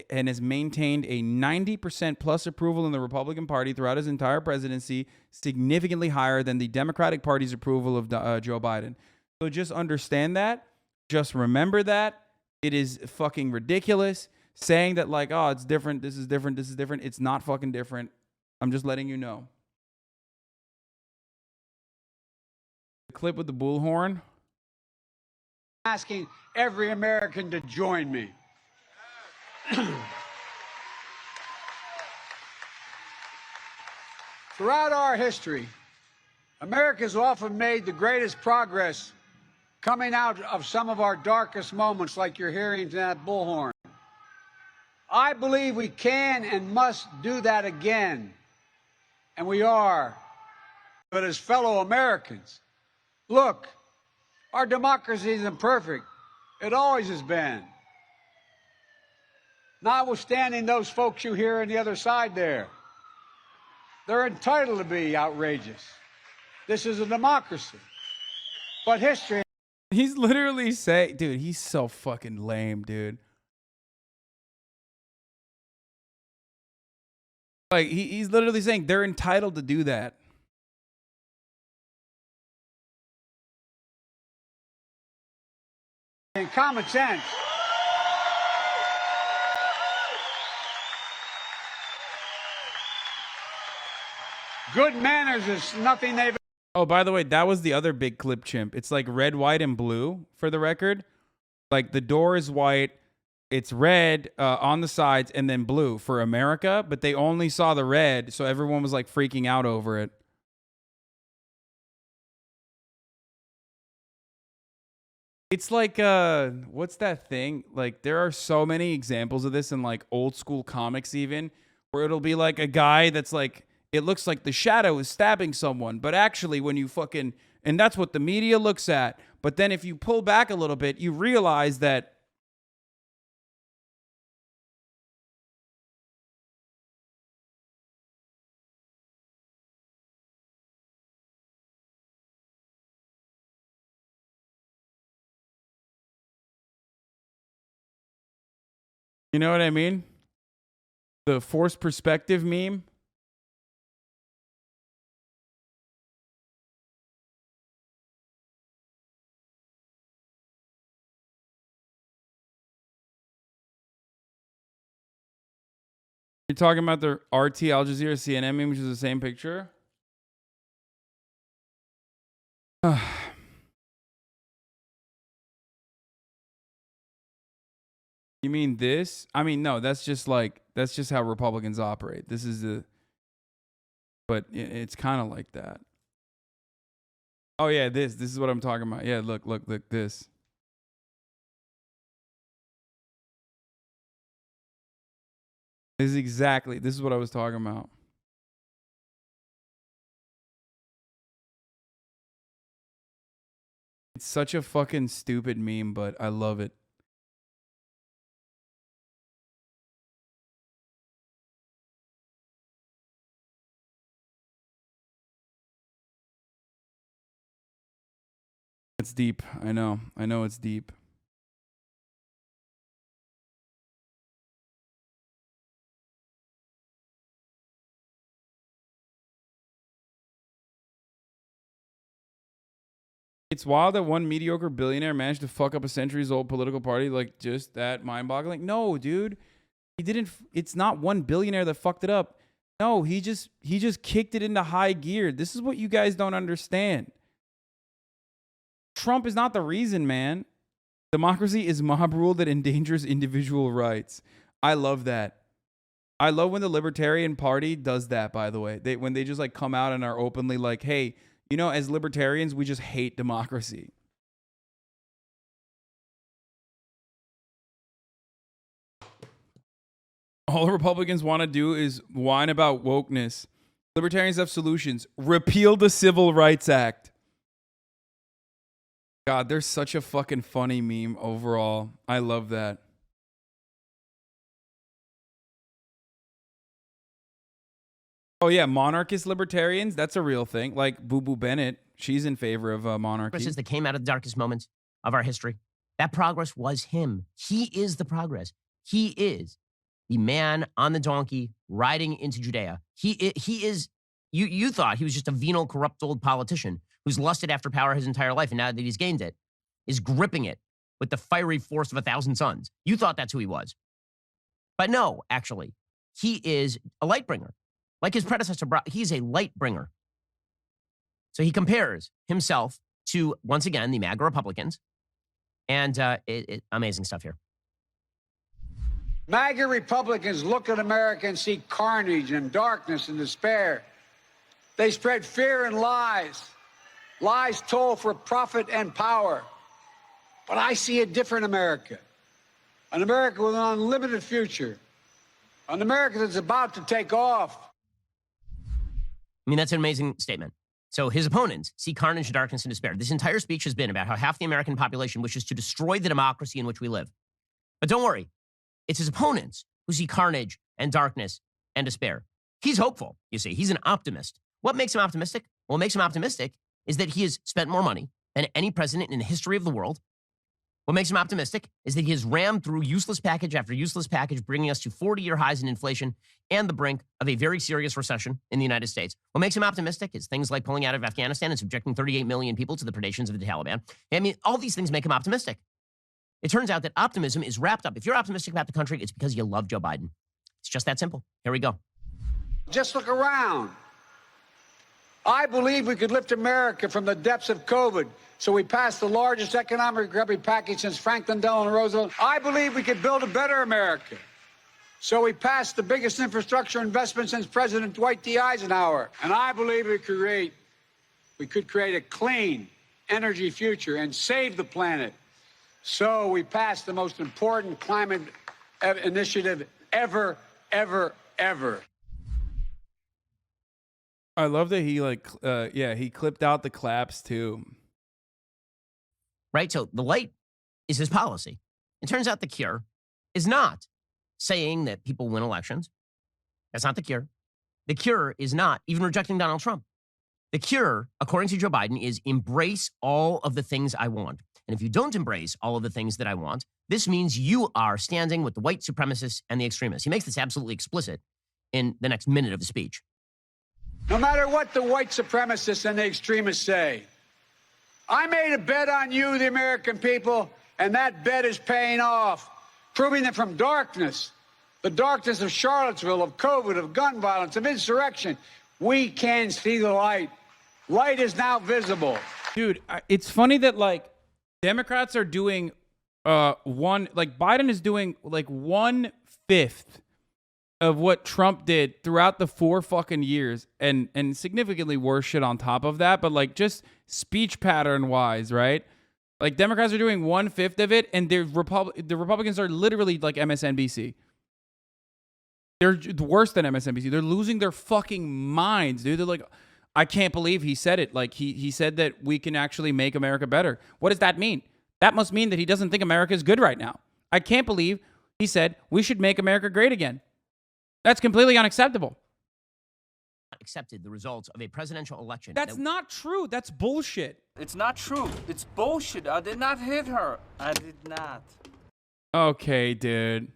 and has maintained a 90% plus approval in the Republican Party throughout his entire presidency, significantly higher than the Democratic Party's approval of Joe Biden. So just understand that. Just remember that. It is fucking ridiculous saying that like, oh, it's different. This is different. This is different. It's not fucking different. I'm just letting you know. The clip with the bullhorn. Asking every American to join me. Throughout our history, America's often made the greatest progress coming out of some of our darkest moments, like you're hearing in that bullhorn. I believe we can and must do that again, and we are. But as fellow Americans, look, our democracy isn't perfect. It always has been. Notwithstanding those folks you hear on the other side there, they're entitled to be outrageous. This is a democracy. But history... He's literally saying, dude, he's so fucking lame, dude. Like, he's literally saying they're entitled to do that. And common sense. Good manners is nothing they've... Oh, by the way, that was the other big clip chimp. It's like red, white, and blue for the record. Like the door is white, it's red on the sides, and then blue for America. But they only saw the red, so everyone was like freaking out over it. It's like, what's that thing? Like, there are so many examples of this in like old school comics, even where it'll be like a guy that's like, it looks like the shadow is stabbing someone, but actually when you fucking, and that's what the media looks at. But then if you pull back a little bit, you realize that you know what I mean? The forced perspective meme. You're talking about the RT Al Jazeera CNN meme, which is the same picture? You mean this? I mean, no, that's just like, That's just how Republicans operate. This is but it's kind of like that. Oh yeah, this is what I'm talking about. Yeah, look, this. This is what I was talking about. It's such a fucking stupid meme, but I love it. It's deep. I know it's deep. It's wild that one mediocre billionaire managed to fuck up a centuries-old political party. Like, just that mind-boggling. No, dude. He didn't. It's not one billionaire that fucked it up. No, he just kicked it into high gear. This is what you guys don't understand. Trump is not the reason, man. Democracy is mob rule that endangers individual rights. I love that. I love when the Libertarian Party does that, by the way. When they just like come out and are openly like, hey, you know, as libertarians, we just hate democracy. All Republicans want to do is whine about wokeness. Libertarians have solutions. Repeal the Civil Rights Act. God, there's such a fucking funny meme overall. I love that. Oh yeah, monarchist libertarians, that's a real thing. Like Boo Boo Bennett, she's in favor of monarchy. Progress that came out of the darkest moments of our history. That progress was him. He is the progress. He is the man on the donkey riding into Judea. He is. You thought he was just a venal, corrupt old politician who's lusted after power his entire life, and now that he's gained it, is gripping it with the fiery force of 1,000 suns. You thought that's who he was. But no, actually, he is a light bringer. Like his predecessor, he's a light bringer. So he compares himself to, once again, the MAGA Republicans. And amazing stuff here. MAGA Republicans look at America and see carnage and darkness and despair. They spread fear and lies. Lies told for profit and power. But I see a different America. An America with an unlimited future. An America that's about to take off. I mean, that's an amazing statement. So his opponents see carnage, darkness, and despair. This entire speech has been about how half the American population wishes to destroy the democracy in which we live. But don't worry. It's his opponents who see carnage and darkness and despair. He's hopeful, you see. He's an optimist. What makes him optimistic? Well, what makes him optimistic is that he has spent more money than any president in the history of the world. What makes him optimistic is that he has rammed through useless package after useless package, bringing us to 40-year highs in inflation and the brink of a very serious recession in the United States. What makes him optimistic is things like pulling out of Afghanistan and subjecting 38 million people to the predations of the Taliban. I mean, all these things make him optimistic. It turns out that optimism is wrapped up. If you're optimistic about the country, it's because you love Joe Biden. It's just that simple. Here we go. Just look around. I believe we could lift America from the depths of COVID. So we passed the largest economic recovery package since Franklin Delano Roosevelt. I believe we could build a better America. So we passed the biggest infrastructure investment since President Dwight D. Eisenhower. And I believe we could create a clean energy future and save the planet. So we passed the most important climate initiative ever. I love that he he clipped out the claps too. Right? So the light is his policy. It turns out the cure is not saying that people win elections. That's not the cure. The cure is not even rejecting Donald Trump. The cure, according to Joe Biden, is embrace all of the things I want. And if you don't embrace all of the things that I want, this means you are standing with the white supremacists and the extremists. He makes this absolutely explicit in the next minute of the speech. No matter what the white supremacists and the extremists say, I made a bet on you, the American people, and that bet is paying off, proving that from darkness, the darkness of Charlottesville, of COVID, of gun violence, of insurrection, we can see the light. Light is now visible. Dude, it's funny that like Democrats are doing Biden is doing like 1/5 of what Trump did throughout the 4 fucking years, and significantly worse shit on top of that, but like just speech pattern wise, right? Like Democrats are doing 1/5 of it, and the Republicans are literally like MSNBC. They're worse than MSNBC. They're losing their fucking minds, dude. They're like, I can't believe he said it. Like he said that we can actually make America better. What does that mean? That must mean that he doesn't think America is good right now. I can't believe he said we should make America great again. That's completely unacceptable. Accepted the results of a presidential election. That's not true. That's bullshit. It's not true. It's bullshit. I did not hit her. I did not. Okay, dude.